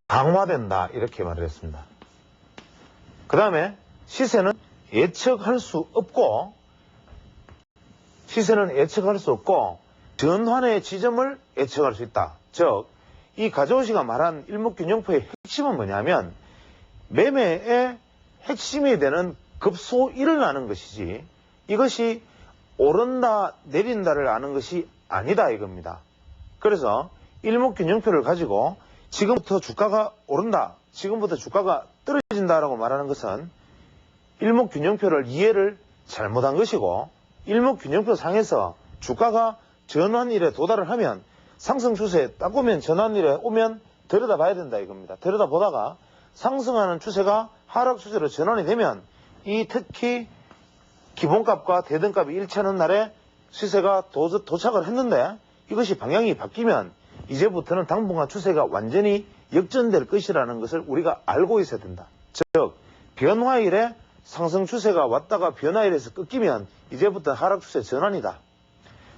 강화된다, 이렇게 말을 했습니다. 그 다음에 시세는 예측할 수 없고 전환의 지점을 예측할 수 있다. 즉 이 가재호 씨가 말한 일목균형표의 핵심은 뭐냐면 매매의 핵심이 되는 급소일을 아는 것이지 이것이 오른다 내린다를 아는 것이 아니다 이겁니다. 그래서 일목균형표를 가지고 지금부터 주가가 오른다, 지금부터 주가가 떨어진다라고 말하는 것은 일목균형표를 이해를 잘못한 것이고, 일목균형표 상에서 주가가 전환일에 도달을 하면 상승 추세에 딱 오면 전환일에 오면 들여다봐야 된다 이겁니다. 들여다보다가 상승하는 추세가 하락 추세로 전환이 되면 이 특히 기본값과 대등값이 일치하는 날에 시세가 도착을 했는데 이것이 방향이 바뀌면 이제부터는 당분간 추세가 완전히 역전될 것이라는 것을 우리가 알고 있어야 된다. 즉 변화일에 상승 추세가 왔다가 변화일에서 꺾이면 이제부터 하락 추세 전환이다.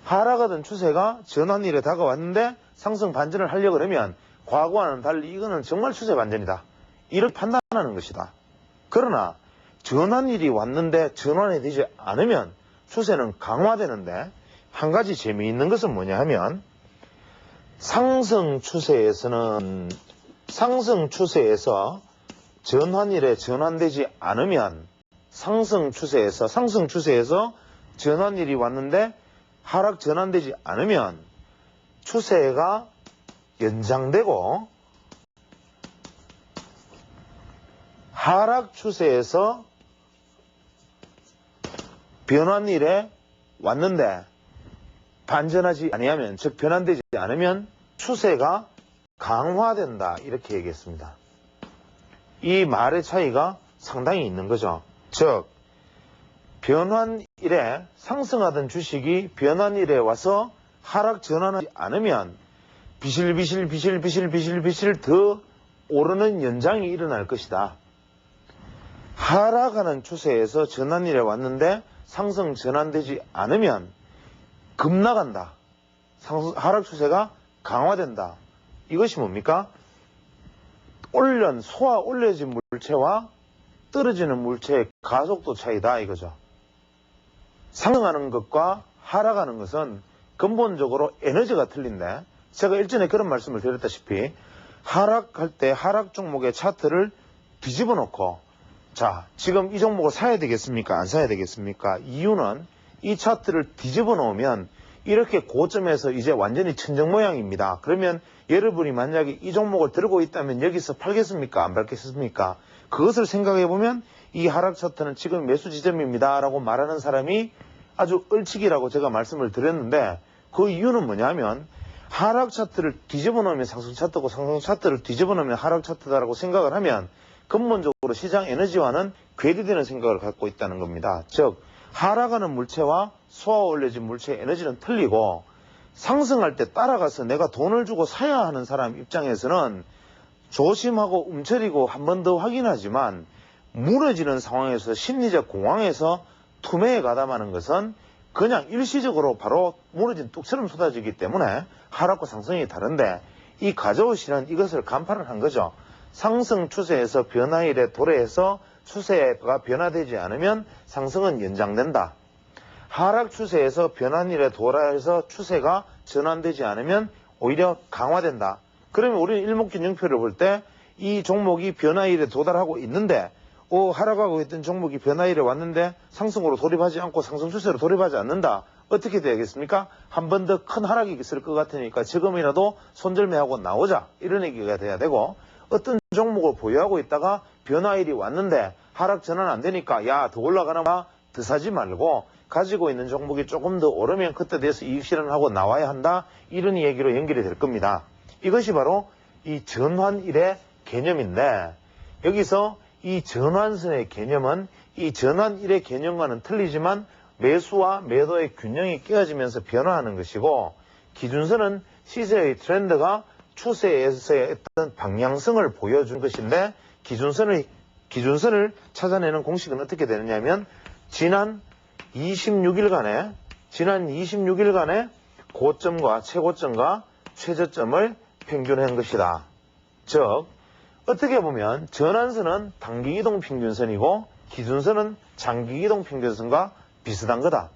하락하던 추세가 전환일에 다가왔는데 상승 반전을 하려고 그러면 과거와는 달리 이거는 정말 추세 반전이다, 이렇게 판단하는 것이다. 그러나 전환일이 왔는데 전환이 되지 않으면 추세는 강화되는데, 한 가지 재미있는 것은 뭐냐 하면 상승 추세에서 전환일에 전환되지 않으면 상승 추세에서 전환일이 왔는데 하락 전환되지 않으면 추세가 연장되고, 하락 추세에서 변환일에 왔는데 반전하지 아니하면, 즉 변환되지 않으면 추세가 강화된다, 이렇게 얘기했습니다. 이 말의 차이가 상당히 있는 거죠. 즉 변환일에 상승하던 주식이 변환일에 와서 하락 전환하지 않으면 비실비실 더 오르는 연장이 일어날 것이다. 하락하는 추세에서 전환일에 왔는데 상승 전환되지 않으면 급나간다. 하락 추세가 강화된다. 이것이 뭡니까? 올려진 물체와 떨어지는 물체의 가속도 차이다 이거죠. 상승하는 것과 하락하는 것은 근본적으로 에너지가 틀린데, 제가 일전에 그런 말씀을 드렸다시피 하락할 때 하락 종목의 차트를 뒤집어 놓고, 자 지금 이 종목을 사야 되겠습니까, 안 사야 되겠습니까? 이유는 이 차트를 뒤집어 놓으면 이렇게 고점에서 이제 완전히 천정 모양입니다. 그러면 여러분이 만약에 이 종목을 들고 있다면 여기서 팔겠습니까, 안 팔겠습니까? 그것을 생각해 보면 이 하락 차트는 지금 매수 지점입니다 라고 말하는 사람이 아주 얼치기라고 제가 말씀을 드렸는데, 그 이유는 뭐냐면 하락 차트를 뒤집어 놓으면 상승 차트고 상승 차트를 뒤집어 놓으면 하락 차트다라고 생각을 하면 근본적으로 시장 에너지와는 괴리되는 생각을 갖고 있다는 겁니다. 즉 하락하는 물체와 쏘아 올려진 물체의 에너지는 틀리고, 상승할 때 따라가서 내가 돈을 주고 사야 하는 사람 입장에서는 조심하고 움츠리고 한 번 더 확인하지만 무너지는 상황에서 심리적 공황에서 투매에 가담하는 것은 그냥 일시적으로 바로 무너진 뚝처럼 쏟아지기 때문에 하락과 상승이 다른데 이 가져오시는 이것을 간파를 한 거죠. 상승 추세에서 변화일에 도래해서 추세가 변화되지 않으면 상승은 연장된다. 하락 추세에서 변환일에 도래해서 추세가 전환되지 않으면 오히려 강화된다. 그러면 우리는 일목균형표를 볼 때 이 종목이 변화일에 도달하고 있는데 하락하고 있던 종목이 변화일에 왔는데 상승으로 돌입하지 않고 상승 추세로 돌입하지 않는다. 어떻게 되겠습니까? 한 번 더 큰 하락이 있을 것 같으니까 지금이라도 손절매하고 나오자. 이런 얘기가 돼야 되고 어떤 종목을 보유하고 있다가 변화일이 왔는데 하락 전환 안 되니까 야, 더 올라가나 봐. 더 사지 말고 가지고 있는 종목이 조금 더 오르면 그때 돼서 이익 실현하고 나와야 한다. 이런 얘기로 연결이 될 겁니다. 이것이 바로 이 전환일의 개념인데 여기서 이 전환선의 개념은 이 전환일의 개념과는 틀리지만 매수와 매도의 균형이 깨어지면서 변화하는 것이고 기준선은 시세의 트렌드가 추세에서의 어떤 방향성을 보여준 것인데 기준선을 찾아내는 공식은 어떻게 되느냐면 지난 26일간의 고점과 최고점과 최저점을 평균한 것이다. 즉 어떻게 보면 전환선은 단기이동 평균선이고 기준선은 장기이동 평균선과 비슷한 거다.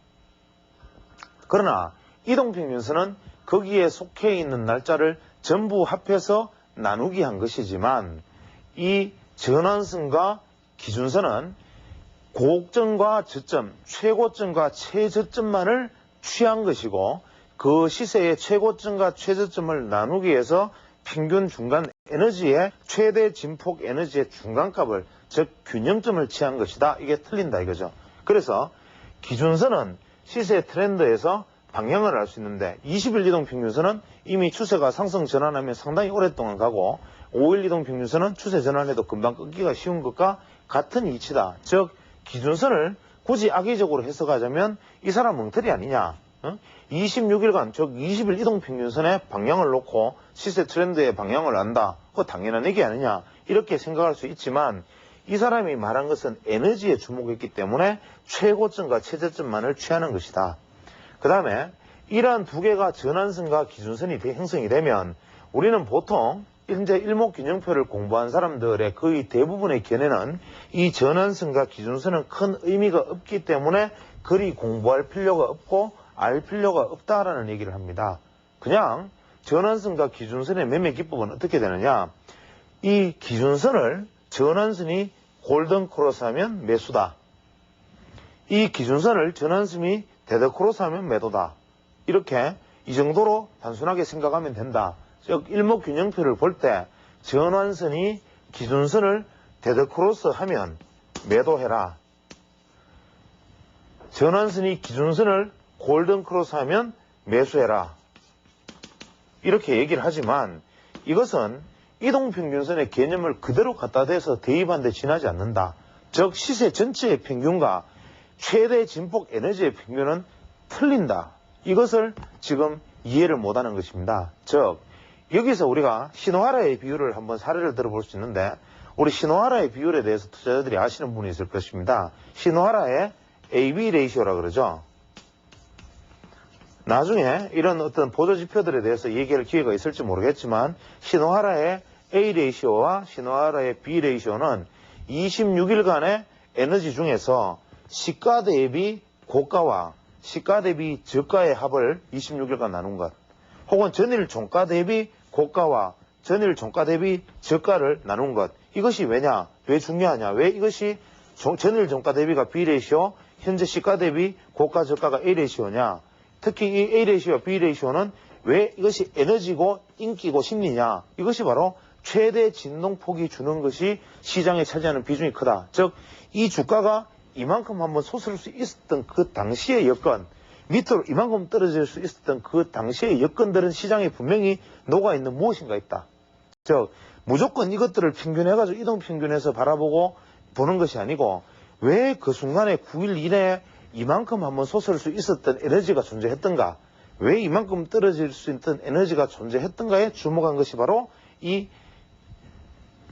그러나 이동평균선은 거기에 속해 있는 날짜를 전부 합해서 나누기 한 것이지만 이 전환선과 기준선은 고점과 저점, 최고점과 최저점만을 취한 것이고 그 시세의 최고점과 최저점을 나누기 위해서 평균 중간 에너지의 최대 진폭 에너지의 중간값을 즉 균형점을 취한 것이다. 이게 틀린다 이거죠. 그래서 기준선은 시세 트렌드에서 방향을 알 수 있는데 20일 이동 평균선은 이미 추세가 상승 전환하면 상당히 오랫동안 가고 5일 이동 평균선은 추세 전환해도 금방 끊기가 쉬운 것과 같은 이치다. 즉 기준선을 굳이 악의적으로 해석하자면 이 사람 멍터리 아니냐. 26일간 즉 20일 이동 평균선의 방향을 놓고 시세 트렌드의 방향을 안다. 그거 당연한 얘기 아니냐. 이렇게 생각할 수 있지만 이 사람이 말한 것은 에너지에 주목했기 때문에 최고점과 최저점만을 취하는 것이다. 그 다음에 이러한 두 개가 전환선과 기준선이 형성이 되면 우리는 보통 현재 일목균형표를 공부한 사람들의 거의 대부분의 견해는 이 전환선과 기준선은 큰 의미가 없기 때문에 그리 공부할 필요가 없고 알 필요가 없다라는 얘기를 합니다. 그냥 전환선과 기준선의 매매 기법은 어떻게 되느냐. 이 기준선을 전환선이 골든 크로스 하면 매수다. 이 기준선을 전환선이 데드 크로스 하면 매도다. 이렇게 이 정도로 단순하게 생각하면 된다. 즉 일목균형표를 볼 때 전환선이 기준선을 데드 크로스 하면 매도해라. 전환선이 기준선을 골든 크로스 하면 매수해라. 이렇게 얘기를 하지만 이것은 이동평균선의 개념을 그대로 갖다 대서 대입한 데 지나지 않는다. 즉 시세 전체의 평균과 최대 진폭 에너지의 평균은 틀린다. 이것을 지금 이해를 못하는 것입니다. 즉 여기서 우리가 시노하라의 비율을 한번 사례를 들어볼 수 있는데 우리 시노하라의 비율에 대해서 투자자들이 아시는 분이 있을 것입니다. 시노하라의 AB 레이시오라 그러죠. 나중에 이런 어떤 보조지표들에 대해서 얘기할 기회가 있을지 모르겠지만 시노하라의 A 레이시오와 시노하라의 B 레이시오는 26일간의 에너지 중에서 시가 대비 고가와 시가 대비 저가의 합을 26일간 나눈 것 혹은 전일 종가 대비 고가와 전일 종가 대비 저가를 나눈 것 이것이 왜냐? 왜 중요하냐? 왜 이것이 전일 종가 대비가 B 레이시오 현재 시가 대비 고가 저가가 A 레이시오냐? 특히 이 A 레이시오와 B 레이시오는 왜 이것이 에너지고 인기고 심리냐? 이것이 바로 최대 진동폭이 주는 것이 시장에 차지하는 비중이 크다. 즉 이 주가가 이만큼 한번 솟을 수 있었던 그 당시의 여건, 밑으로 이만큼 떨어질 수 있었던 그 당시의 여건들은 시장에 분명히 녹아있는 무엇인가 있다. 즉 무조건 이것들을 평균해가지고 이동평균에서 바라보고 보는 것이 아니고 왜 그 순간에 9일 이내에 이만큼 한번 솟을 수 있었던 에너지가 존재했던가, 왜 이만큼 떨어질 수 있던 에너지가 존재했던가에 주목한 것이 바로 이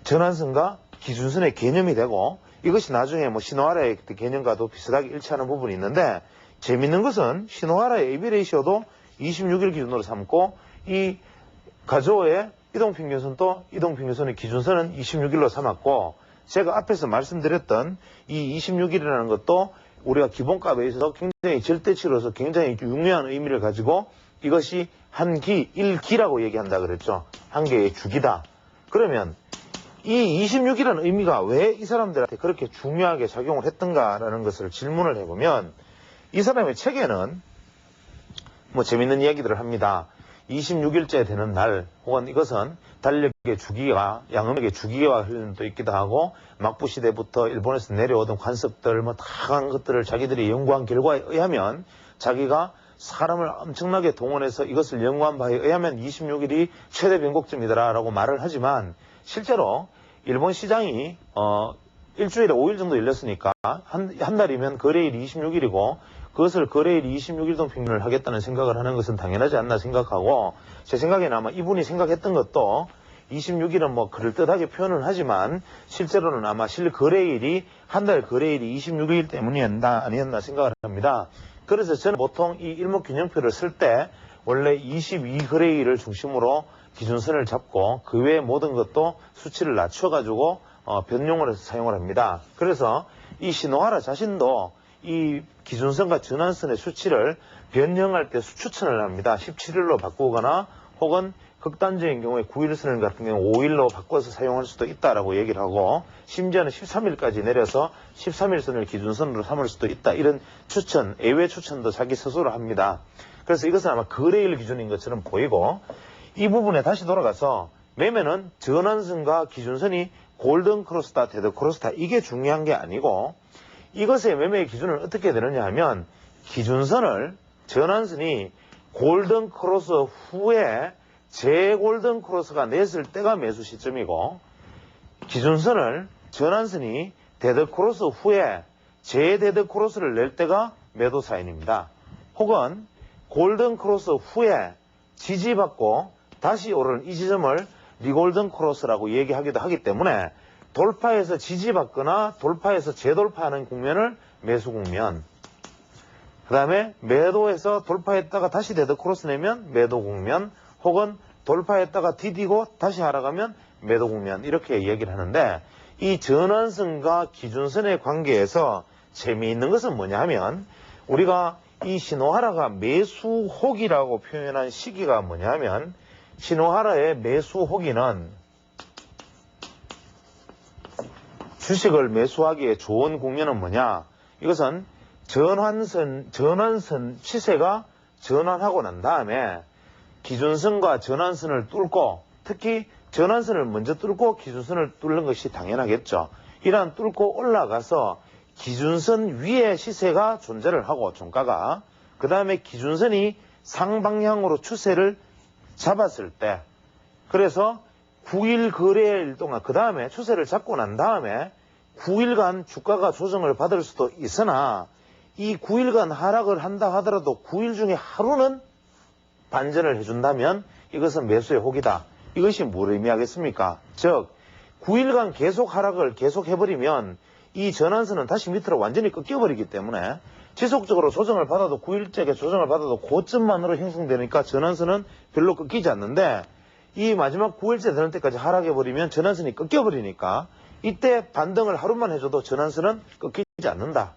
전환선과 기준선의 개념이 되고, 이것이 나중에 뭐 시노하라의 개념과도 비슷하게 일치하는 부분이 있는데, 재밌는 것은 시노하라의 AB 레이시오도 26일 기준으로 삼고, 이 가조의 이동평균선도 이동평균선의 기준선은 26일로 삼았고, 제가 앞에서 말씀드렸던 이 26일이라는 것도 우리가 기본값에 있어서 굉장히 절대치로서 굉장히 중요한 의미를 가지고, 이것이 한 기, 1기라고 얘기한다 그랬죠. 한 개의 주기다. 그러면 이 26이라는 의미가 왜 이 사람들한테 그렇게 중요하게 작용을 했던가라는 것을 질문을 해보면, 이 사람의 책에는 뭐 재밌는 이야기들을 합니다. 26일째 되는 날, 혹은 이것은 달력의 주기와 양음역의 주기와 관련도 있기도 하고, 막부 시대부터 일본에서 내려오던 관습들 뭐 다양한 것들을 자기들이 연구한 결과에 의하면, 자기가 사람을 엄청나게 동원해서 이것을 연구한 바에 의하면 26일이 최대 변곡점이다라고 말을 하지만, 실제로 일본 시장이 일주일에 5일 정도 열렸으니까 한 달이면 거래일이 26일이고, 그것을 거래일 26일 동평균을 하겠다는 생각을 하는 것은 당연하지 않나 생각하고, 제 생각에는 아마 이분이 생각했던 것도 26일은 뭐 그럴듯하게 표현은 하지만 실제로는 아마 실거래일이 한 달 거래일이 26일 때문이었나 아니었나 생각을 합니다. 그래서 저는 보통 이 일목균형표를 쓸 때 원래 22거래일을 중심으로 기준선을 잡고 그 외의 모든 것도 수치를 낮춰가지고 변용을 해서 사용을 합니다. 그래서 이 시노하라 자신도 이 기준선과 전환선의 수치를 변형할 때 수추천을 합니다. 17일로 바꾸거나 혹은 극단적인 경우에 9일선 같은 경우 5일로 바꿔서 사용할 수도 있다라고 얘기를 하고, 심지어는 13일까지 내려서 13일선을 기준선으로 삼을 수도 있다. 이런 추천, 예외 추천도 자기 스스로 합니다. 그래서 이것은 아마 거래일 기준인 것처럼 보이고, 이 부분에 다시 돌아가서 매매는 전환선과 기준선이 골든 크로스다, 데드 크로스다, 이게 중요한 게 아니고, 이것의 매매의 기준은 어떻게 되느냐 하면, 기준선을 전환선이 골든 크로스 후에 제골든 크로스가 냈을 때가 매수 시점이고, 기준선을 전환선이 데드 크로스 후에 제데드 크로스를 낼 때가 매도 사인입니다. 혹은 골든 크로스 후에 지지받고 다시 오르는 이 지점을 리골든 크로스라고 얘기하기도 하기 때문에, 돌파해서 지지받거나 돌파해서 재돌파하는 국면을 매수 국면, 그 다음에 매도해서 돌파했다가 다시 데드 크로스 내면 매도 국면, 혹은 돌파했다가 디디고 다시 하락하면 매도 국면, 이렇게 얘기를 하는데, 이 전환선과 기준선의 관계에서 재미있는 것은 뭐냐 하면, 우리가 이 시노하라가 매수호기라고 표현한 시기가 뭐냐 하면, 시노하라의 매수호기는 주식을 매수하기에 좋은 국면은 뭐냐, 이것은 전환선 시세가 전환하고 난 다음에 기준선과 전환선을 뚫고, 특히 전환선을 먼저 뚫고 기준선을 뚫는 것이 당연하겠죠. 이러한 뚫고 올라가서 기준선 위에 시세가 존재를 하고, 종가가, 그 다음에 기준선이 상방향으로 추세를 잡았을 때, 그래서 9일 거래일 동안, 그 다음에 추세를 잡고 난 다음에 9일간 주가가 조정을 받을 수도 있으나, 이 9일간 하락을 한다 하더라도 9일 중에 하루는 반전을 해준다면 이것은 매수의 호기다. 이것이 뭘 의미하겠습니까? 즉 9일간 계속 하락을 계속 해버리면 이 전환선은 다시 밑으로 완전히 꺾여버리기 때문에, 지속적으로 조정을 받아도 9일째에 조정을 받아도 고점만으로 형성되니까 전환선은 별로 꺾이지 않는데, 이 마지막 9일째 되는 때까지 하락해버리면 전환선이 꺾여버리니까 이때 반등을 하루만 해줘도 전환선은 꺾이지 않는다.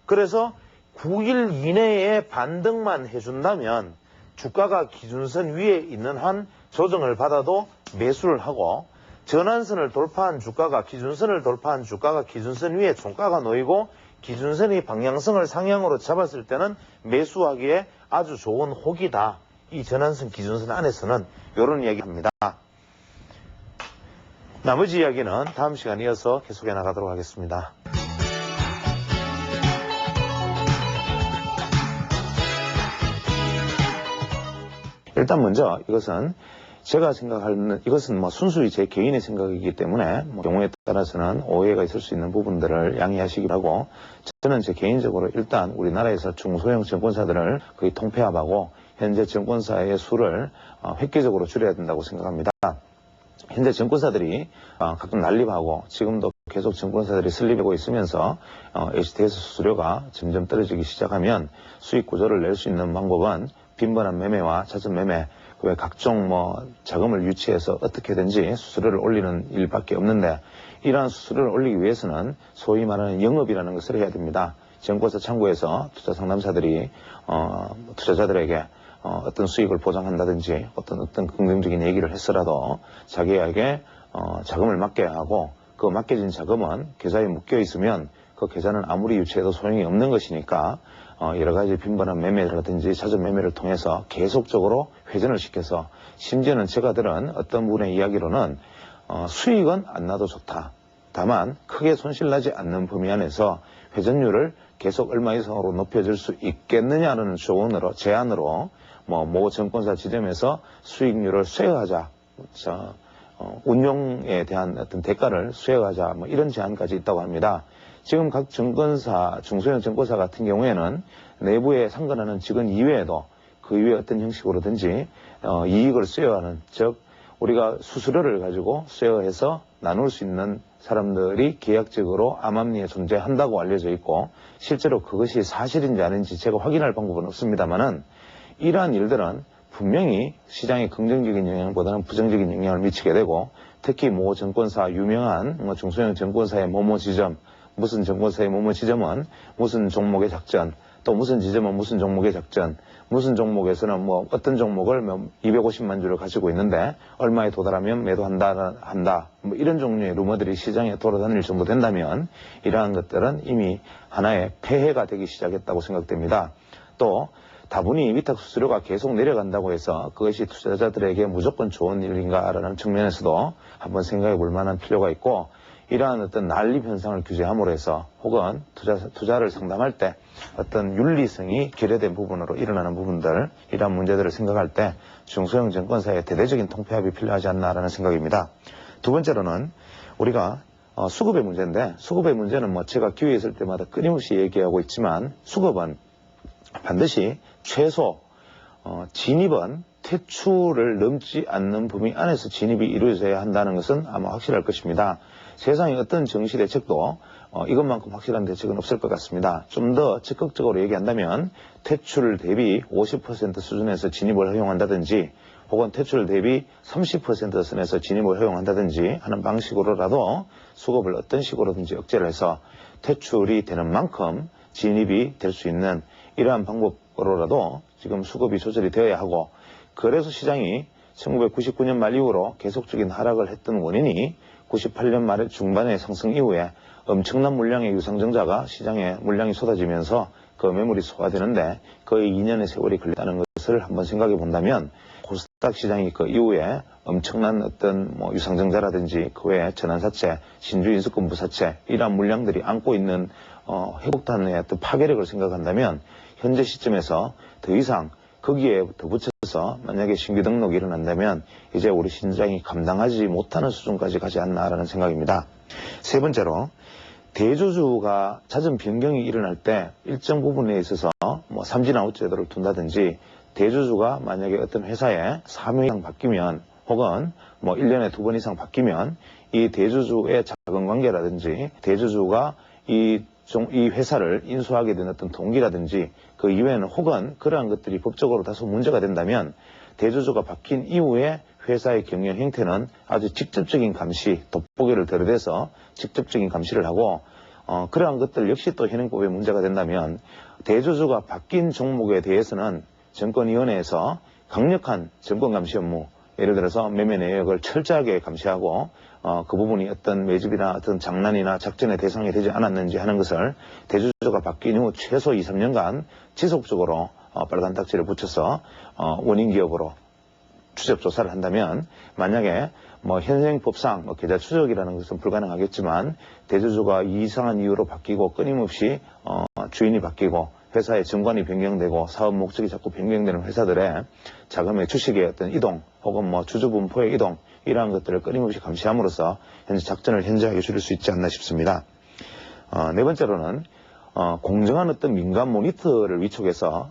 그래서 9일 이내에 반등만 해준다면 주가가 기준선 위에 있는 한 조정을 받아도 매수를 하고, 전환선을 돌파한 주가가 기준선을 돌파한 주가가 기준선 위에 종가가 놓이고 기준선이 방향성을 상향으로 잡았을 때는 매수하기에 아주 좋은 호기다. 이 전환선 기준선 안에서는 이런 이야기합니다. 나머지 이야기는 다음 시간에 이어서 계속해 나가도록 하겠습니다. 일단 먼저 이것은 제가 생각하는, 이것은 뭐 순수히 제 개인의 생각이기 때문에 뭐 경우에 따라서는 오해가 있을 수 있는 부분들을 양해하시기 바라고, 저는 제 개인적으로 일단 우리나라에서 중소형 증권사들을 거의 통폐합하고 현재 증권사의 수를 획기적으로 줄여야 된다고 생각합니다. 현재 증권사들이 가끔 난립하고 지금도 계속 증권사들이 설립하고 있으면서 HTS 수수료가 점점 떨어지기 시작하면 수익 구조를 낼 수 있는 방법은 빈번한 매매와 잦은 매매, 그 외 각종 자금을 유치해서 어떻게든지 수수료를 올리는 일밖에 없는데, 이러한 수수료를 올리기 위해서는 소위 말하는 영업이라는 것을 해야 됩니다. 증권사 창구에서 투자 상담사들이 투자자들에게 어떤 수익을 보장한다든지 어떤 긍정적인 얘기를 했어라도 자기에게 자금을 맡겨야 하고, 그 맡겨진 자금은 계좌에 묶여 있으면 그 계좌는 아무리 유치해도 소용이 없는 것이니까 여러 가지 빈번한 매매라든지 잦은 매매를 통해서 계속적으로 회전을 시켜서, 심지어는 제가 들은 어떤 분의 이야기로는 수익은 안 나도 좋다, 다만 크게 손실 나지 않는 범위 안에서 회전율을 계속 얼마 이상으로 높여줄 수 있겠느냐는 조언으로, 제안으로 모 증권사 지점에서 수익률을 쇠하자, 운용에 대한 어떤 대가를 쇠하자, 이런 제안까지 있다고 합니다. 지금 각 증권사, 중소형 증권사 같은 경우에는 내부에 상관하는 직원 이외에도 그 이외 어떤 형식으로든지 이익을 쇠어하는, 즉 우리가 수수료를 가지고 쇠어해서 나눌 수 있는 사람들이 계약적으로 암암리에 존재한다고 알려져 있고, 실제로 그것이 사실인지 아닌지 제가 확인할 방법은 없습니다만은, 이러한 일들은 분명히 시장에 긍정적인 영향보다는 부정적인 영향을 미치게 되고, 특히 모 증권사, 유명한 중소형 증권사의 모모 지점, 무슨 증권사의 모모 지점은 무슨 종목의 작전, 또 무슨 지점은 무슨 종목의 작전, 무슨 종목에서는 어떤 종목을 250만 주를 가지고 있는데 얼마에 도달하면 매도한다, 이런 종류의 루머들이 시장에 돌아다닐 정도 된다면, 이러한 것들은 이미 하나의 폐해가 되기 시작했다고 생각됩니다. 또 다분히 위탁 수수료가 계속 내려간다고 해서 그것이 투자자들에게 무조건 좋은 일인가라는 측면에서도 한번 생각해 볼 만한 필요가 있고, 이러한 어떤 난립 현상을 규제함으로 해서, 혹은 투자를 상담할 때 어떤 윤리성이 결여된 부분으로 일어나는 부분들, 이러한 문제들을 생각할 때 중소형 증권사의 대대적인 통폐합이 필요하지 않나라는 생각입니다. 두 번째로는 우리가 수급의 문제인데, 수급의 문제는 제가 기회 있을 때마다 끊임없이 얘기하고 있지만, 수급은 반드시 최소 진입은 퇴출을 넘지 않는 범위 안에서 진입이 이루어져야 한다는 것은 아마 확실할 것입니다. 세상에 어떤 정시 대책도 이것만큼 확실한 대책은 없을 것 같습니다. 좀 더 적극적으로 얘기한다면 퇴출 대비 50% 수준에서 진입을 허용한다든지, 혹은 퇴출 대비 30% 선에서 진입을 허용한다든지 하는 방식으로라도 수급을 어떤 식으로든지 억제를 해서 퇴출이 되는 만큼 진입이 될 수 있는 이러한 방법으로라도 지금 수급이 조절이 되어야 하고, 그래서 시장이 1999년 말 이후로 계속적인 하락을 했던 원인이 98년 말 중반의 상승 이후에 엄청난 물량의 유상증자가 시장에 물량이 쏟아지면서 그 매물이 소화되는데 거의 2년의 세월이 걸렸다는 것을 한번 생각해 본다면, 코스닥 시장이 그 이후에 엄청난 어떤 유상증자라든지 그 외에 전환사채, 신주인수권부사채, 이러한 물량들이 안고 있는 회복단의 어떤 파괴력을 생각한다면, 현재 시점에서 더 이상 거기에 더 붙여서 만약에 신규 등록이 일어난다면 이제 우리 시장이 감당하지 못하는 수준까지 가지 않나라는 생각입니다. 세 번째로, 대주주가 잦은 변경이 일어날 때 일정 부분에 있어서 삼진아웃 제도를 둔다든지, 대주주가 만약에 어떤 회사에 3회 이상 바뀌면, 혹은 1년에 2번 이상 바뀌면 이 대주주의 자금관계라든지 대주주가 이 회사를 인수하게 된 어떤 동기라든지 그 이외에는, 혹은 그러한 것들이 법적으로 다소 문제가 된다면 대주주가 바뀐 이후에 회사의 경영 행태는 아주 직접적인 감시, 돋보기를 들여대서 직접적인 감시를 하고, 그러한 것들 역시 또 현행법에 문제가 된다면 대주주가 바뀐 종목에 대해서는 정권위원회에서 강력한 정권감시 업무, 예를 들어서 매매 내역을 철저하게 감시하고 그 부분이 어떤 매집이나 어떤 장난이나 작전의 대상이 되지 않았는지 하는 것을 대주주가 바뀐 후 최소 2, 3년간 지속적으로 빨간 딱지를 붙여서 원인 기업으로 추적 조사를 한다면, 만약에 현행법상 계좌 추적이라는 것은 불가능하겠지만 대주주가 이상한 이유로 바뀌고 끊임없이 주인이 바뀌고 회사의 정관이 변경되고 사업 목적이 자꾸 변경되는 회사들의 자금의 주식의 어떤 이동, 혹은 주주 분포의 이동, 이러한 것들을 끊임없이 감시함으로써 현재 작전을 현저하게 줄일 수 있지 않나 싶습니다. 네 번째로는 공정한 어떤 민간 모니터를 위촉해서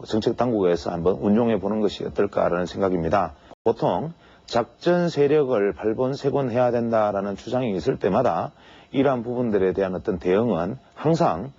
정책 당국에서 한번 운용해 보는 것이 어떨까라는 생각입니다. 보통 작전 세력을 발본색원해야 된다라는 주장이 있을 때마다 이러한 부분들에 대한 어떤 대응은 항상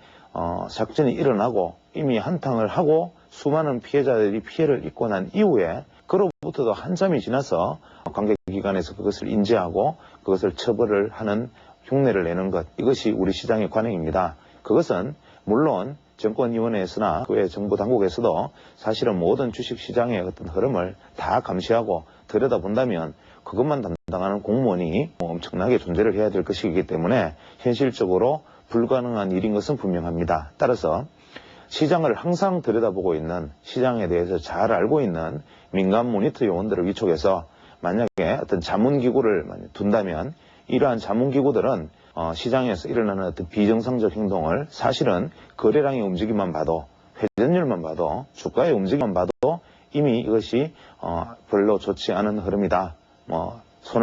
작전이 일어나고 이미 한탕을 하고 수많은 피해자들이 피해를 입고 난 이후에 그로부터도 한참이 지나서 관계기관에서 그것을 인지하고 그것을 처벌을 하는 흉내를 내는 것, 이것이 우리 시장의 관행입니다. 그것은 물론 정권위원회에서나 그 외 정부 당국에서도 사실은 모든 주식시장의 어떤 흐름을 다 감시하고 들여다본다면 그것만 담당하는 공무원이 엄청나게 존재를 해야 될 것이기 때문에 현실적으로 불가능한 일인 것은 분명합니다. 따라서 시장을 항상 들여다보고 있는, 시장에 대해서 잘 알고 있는 민간 모니터 요원들을 위촉해서 만약에 어떤 자문기구를 둔다면 이러한 자문기구들은 시장에서 일어나는 어떤 비정상적 행동을 사실은 거래량의 움직임만 봐도, 회전율만 봐도, 주가의 움직임만 봐도 이미 이것이 별로 좋지 않은 흐름이다.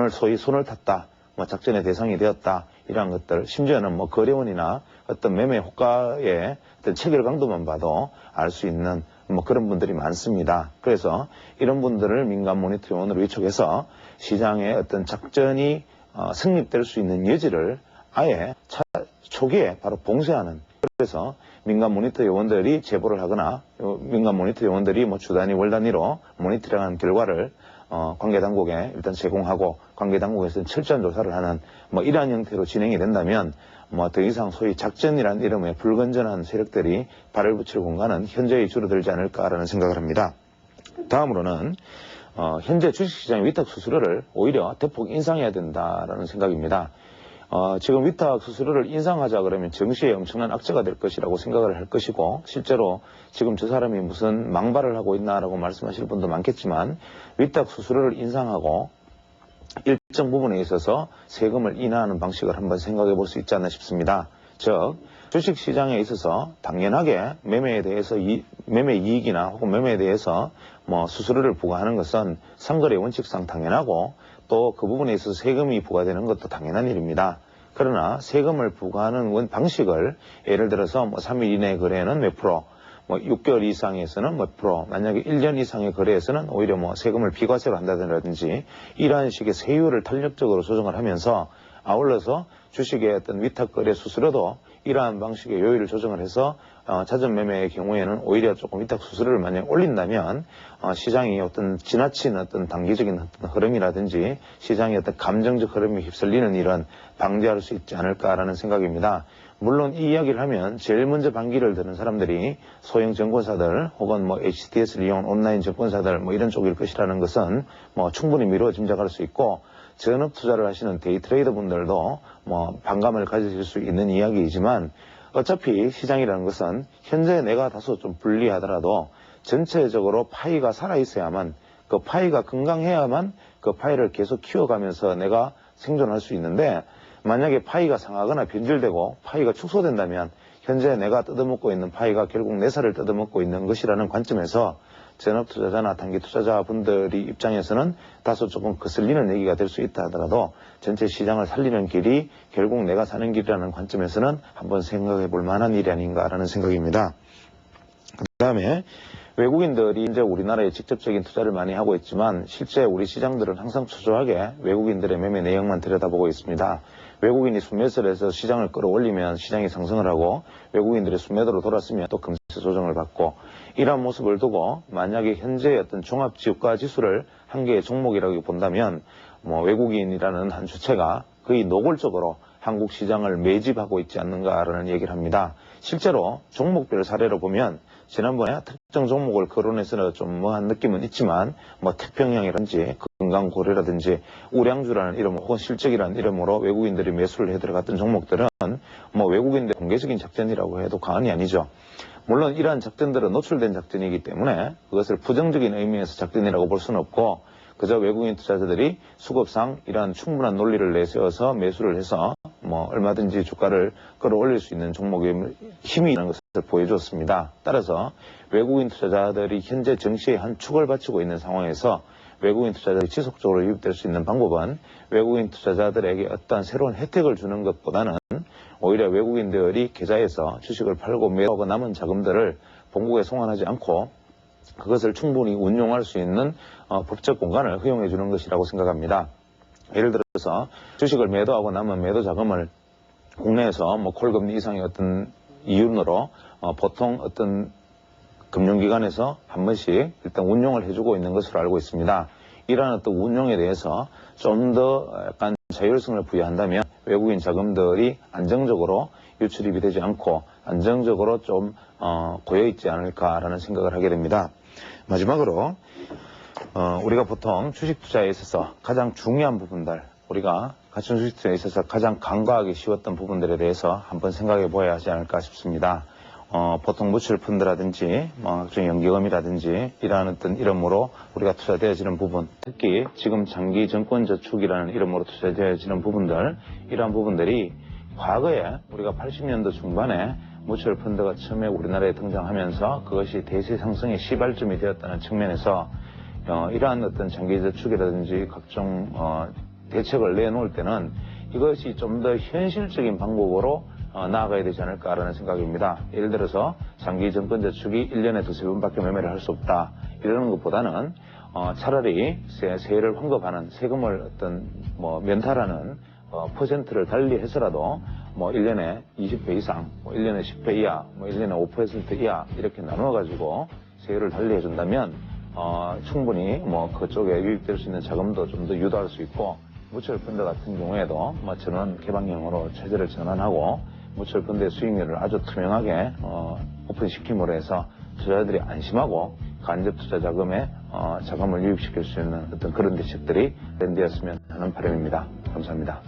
소위 손을 탔다. 작전의 대상이 되었다. 이러한 것들, 심지어는 거래원이나 어떤 매매 호가의 어떤 체결 강도만 봐도 알 수 있는 그런 분들이 많습니다. 그래서 이런 분들을 민간 모니터 요원으로 위촉해서 시장의 어떤 작전이 성립될 수 있는 여지를 아예 초기에 바로 봉쇄하는, 그래서 민간 모니터 요원들이 제보를 하거나 민간 모니터 요원들이 주 단위 월 단위로 모니터링하는 결과를 관계 당국에 일단 제공하고 관계 당국에서 철저한 조사를 하는 이러한 형태로 진행이 된다면 더 이상 소위 작전이라는 이름의 불건전한 세력들이 발을 붙일 공간은 현저히 줄어들지 않을까라는 생각을 합니다. 다음으로는 현재 주식시장의 위탁 수수료를 오히려 대폭 인상해야 된다라는 생각입니다. 지금 위탁 수수료를 인상하자 그러면 정시에 엄청난 악재가 될 것이라고 생각을 할 것이고, 실제로 지금 저 사람이 무슨 망발을 하고 있나라고 말씀하실 분도 많겠지만 위탁 수수료를 인상하고 일정 부분에 있어서 세금을 인하하는 방식을 한번 생각해 볼 수 있지 않나 싶습니다. 즉 주식시장에 있어서 당연하게 매매에 대해서 매매 이익이나 혹은 매매에 대해서 수수료를 부과하는 것은 상거래 원칙상 당연하고 또 그 부분에 있어서 세금이 부과되는 것도 당연한 일입니다. 그러나 세금을 부과하는 방식을 예를 들어서 3일 이내 거래에는 몇 프로, 6개월 이상에서는 몇 프로, 만약에 1년 이상의 거래에서는 오히려 세금을 비과세로 한다든지 이러한 식의 세율을 탄력적으로 조정을 하면서 아울러서 주식의 어떤 위탁 거래 수수료도 이러한 방식의 요율을 조정을 해서 자전 매매의 경우에는 오히려 조금 위탁 수수료를 만약 올린다면 시장이 어떤 지나친 어떤 단기적인 어떤 흐름이라든지 시장의 어떤 감정적 흐름에 휩쓸리는 일은 방지할 수 있지 않을까라는 생각입니다. 물론 이 이야기를 하면 제일 먼저 반기를 드는 사람들이 소형 증권사들 혹은 HTS를 이용한 온라인 증권사들 이런 쪽일 것이라는 것은 충분히 미루어 짐작할 수 있고, 전업 투자를 하시는 데이 트레이더 분들도 반감을 가지실 수 있는 이야기이지만 어차피 시장이라는 것은 현재 내가 다소 좀 불리하더라도 전체적으로 파이가 살아있어야만, 그 파이가 건강해야만 그 파이를 계속 키워가면서 내가 생존할 수 있는데, 만약에 파이가 상하거나 변질되고 파이가 축소된다면 현재 내가 뜯어먹고 있는 파이가 결국 내 살을 뜯어먹고 있는 것이라는 관점에서 전업 투자자나 단기 투자자분들이 입장에서는 다소 조금 거슬리는 얘기가 될 수 있다 하더라도 전체 시장을 살리는 길이 결국 내가 사는 길이라는 관점에서는 한번 생각해 볼 만한 일이 아닌가라는 생각입니다. 그 다음에 외국인들이 이제 우리나라에 직접적인 투자를 많이 하고 있지만 실제 우리 시장들은 항상 초조하게 외국인들의 매매 내역만 들여다보고 있습니다. 외국인이 순매수를 해서 시장을 끌어올리면 시장이 상승을 하고 외국인들의 순매도로 돌았으면 또 금세 조정을 받고, 이러한 모습을 두고 만약에 현재의 어떤 종합주가 지수를 한 개의 종목이라고 본다면 외국인이라는 한 주체가 거의 노골적으로 한국 시장을 매집하고 있지 않는가라는 얘기를 합니다. 실제로 종목별 사례로 보면 지난번에 특정 종목을 거론해서 좀 한 느낌은 있지만 태평양이라든지 건강고래라든지 우량주라는 이름 혹은 실적이라는 이름으로 외국인들이 매수를 해 들어갔던 종목들은 외국인들의 공개적인 작전이라고 해도 과언이 아니죠. 물론 이러한 작전들은 노출된 작전이기 때문에 그것을 부정적인 의미에서 작전이라고 볼 수는 없고, 그저 외국인 투자자들이 수급상 이러한 충분한 논리를 내세워서 매수를 해서 얼마든지 주가를 끌어올릴 수 있는 종목의 힘이 있는 것을 보여줬습니다. 따라서 외국인 투자자들이 현재 증시의 한 축을 바치고 있는 상황에서 외국인 투자자들이 지속적으로 유입될 수 있는 방법은 외국인 투자자들에게 어떠한 새로운 혜택을 주는 것보다는 오히려 외국인들이 계좌에서 주식을 팔고 매도하고 남은 자금들을 본국에 송환하지 않고 그것을 충분히 운용할 수 있는 법적 공간을 허용해 주는 것이라고 생각합니다. 예를 들어서 주식을 매도하고 남은 매도 자금을 국내에서 콜금리 이상의 어떤 이윤으로 보통 어떤 금융기관에서 한 번씩 일단 운용을 해주고 있는 것으로 알고 있습니다. 이러한 어떤 운용에 대해서 좀 더 약간 자율성을 부여한다면 외국인 자금들이 안정적으로 유출입이 되지 않고 안정적으로 좀 고여있지 않을까라는 생각을 하게 됩니다. 마지막으로 우리가 보통 주식 투자에 있어서 가장 중요한 부분들, 우리가 가치 주식 투자에 있어서 가장 간과하기 쉬웠던 부분들에 대해서 한번 생각해 보아야 하지 않을까 싶습니다. 보통 무출펀드라든지 각종 연기금이라든지 이러한 어떤 이름으로 우리가 투자되어지는 부분, 특히 지금 장기증권저축이라는 이름으로 투자되어지는 부분들, 이러한 부분들이 과거에 우리가 80년도 중반에 무출펀드가 처음에 우리나라에 등장하면서 그것이 대세 상승의 시발점이 되었다는 측면에서 이러한 어떤 장기저축이라든지 각종 대책을 내놓을 때는 이것이 좀 더 현실적인 방법으로 나아가야 되지 않을까라는 생각입니다. 예를 들어서 장기증권저축이 1년에 두세 번밖에 매매를 할 수 없다. 이러는 것보다는 차라리 세율을 환급하는 세금을 어떤 면탈하는 퍼센트를 달리 해서라도 1년에 20배 이상, 1년에 10배 이하, 1년에 5% 이하 이렇게 나눠가지고 세율을 달리 해준다면 충분히 그쪽에 유입될 수 있는 자금도 좀 더 유도할 수 있고 무철펀드 같은 경우에도 전원 개방형으로 체제를 전환하고 무철펀드의 수익률을 아주 투명하게 오픈시킴으로 해서 투자자들이 안심하고 간접 투자 자금에 자금을 유입시킬 수 있는 어떤 그런 대책들이 랜드였으면 하는 바람입니다. 감사합니다.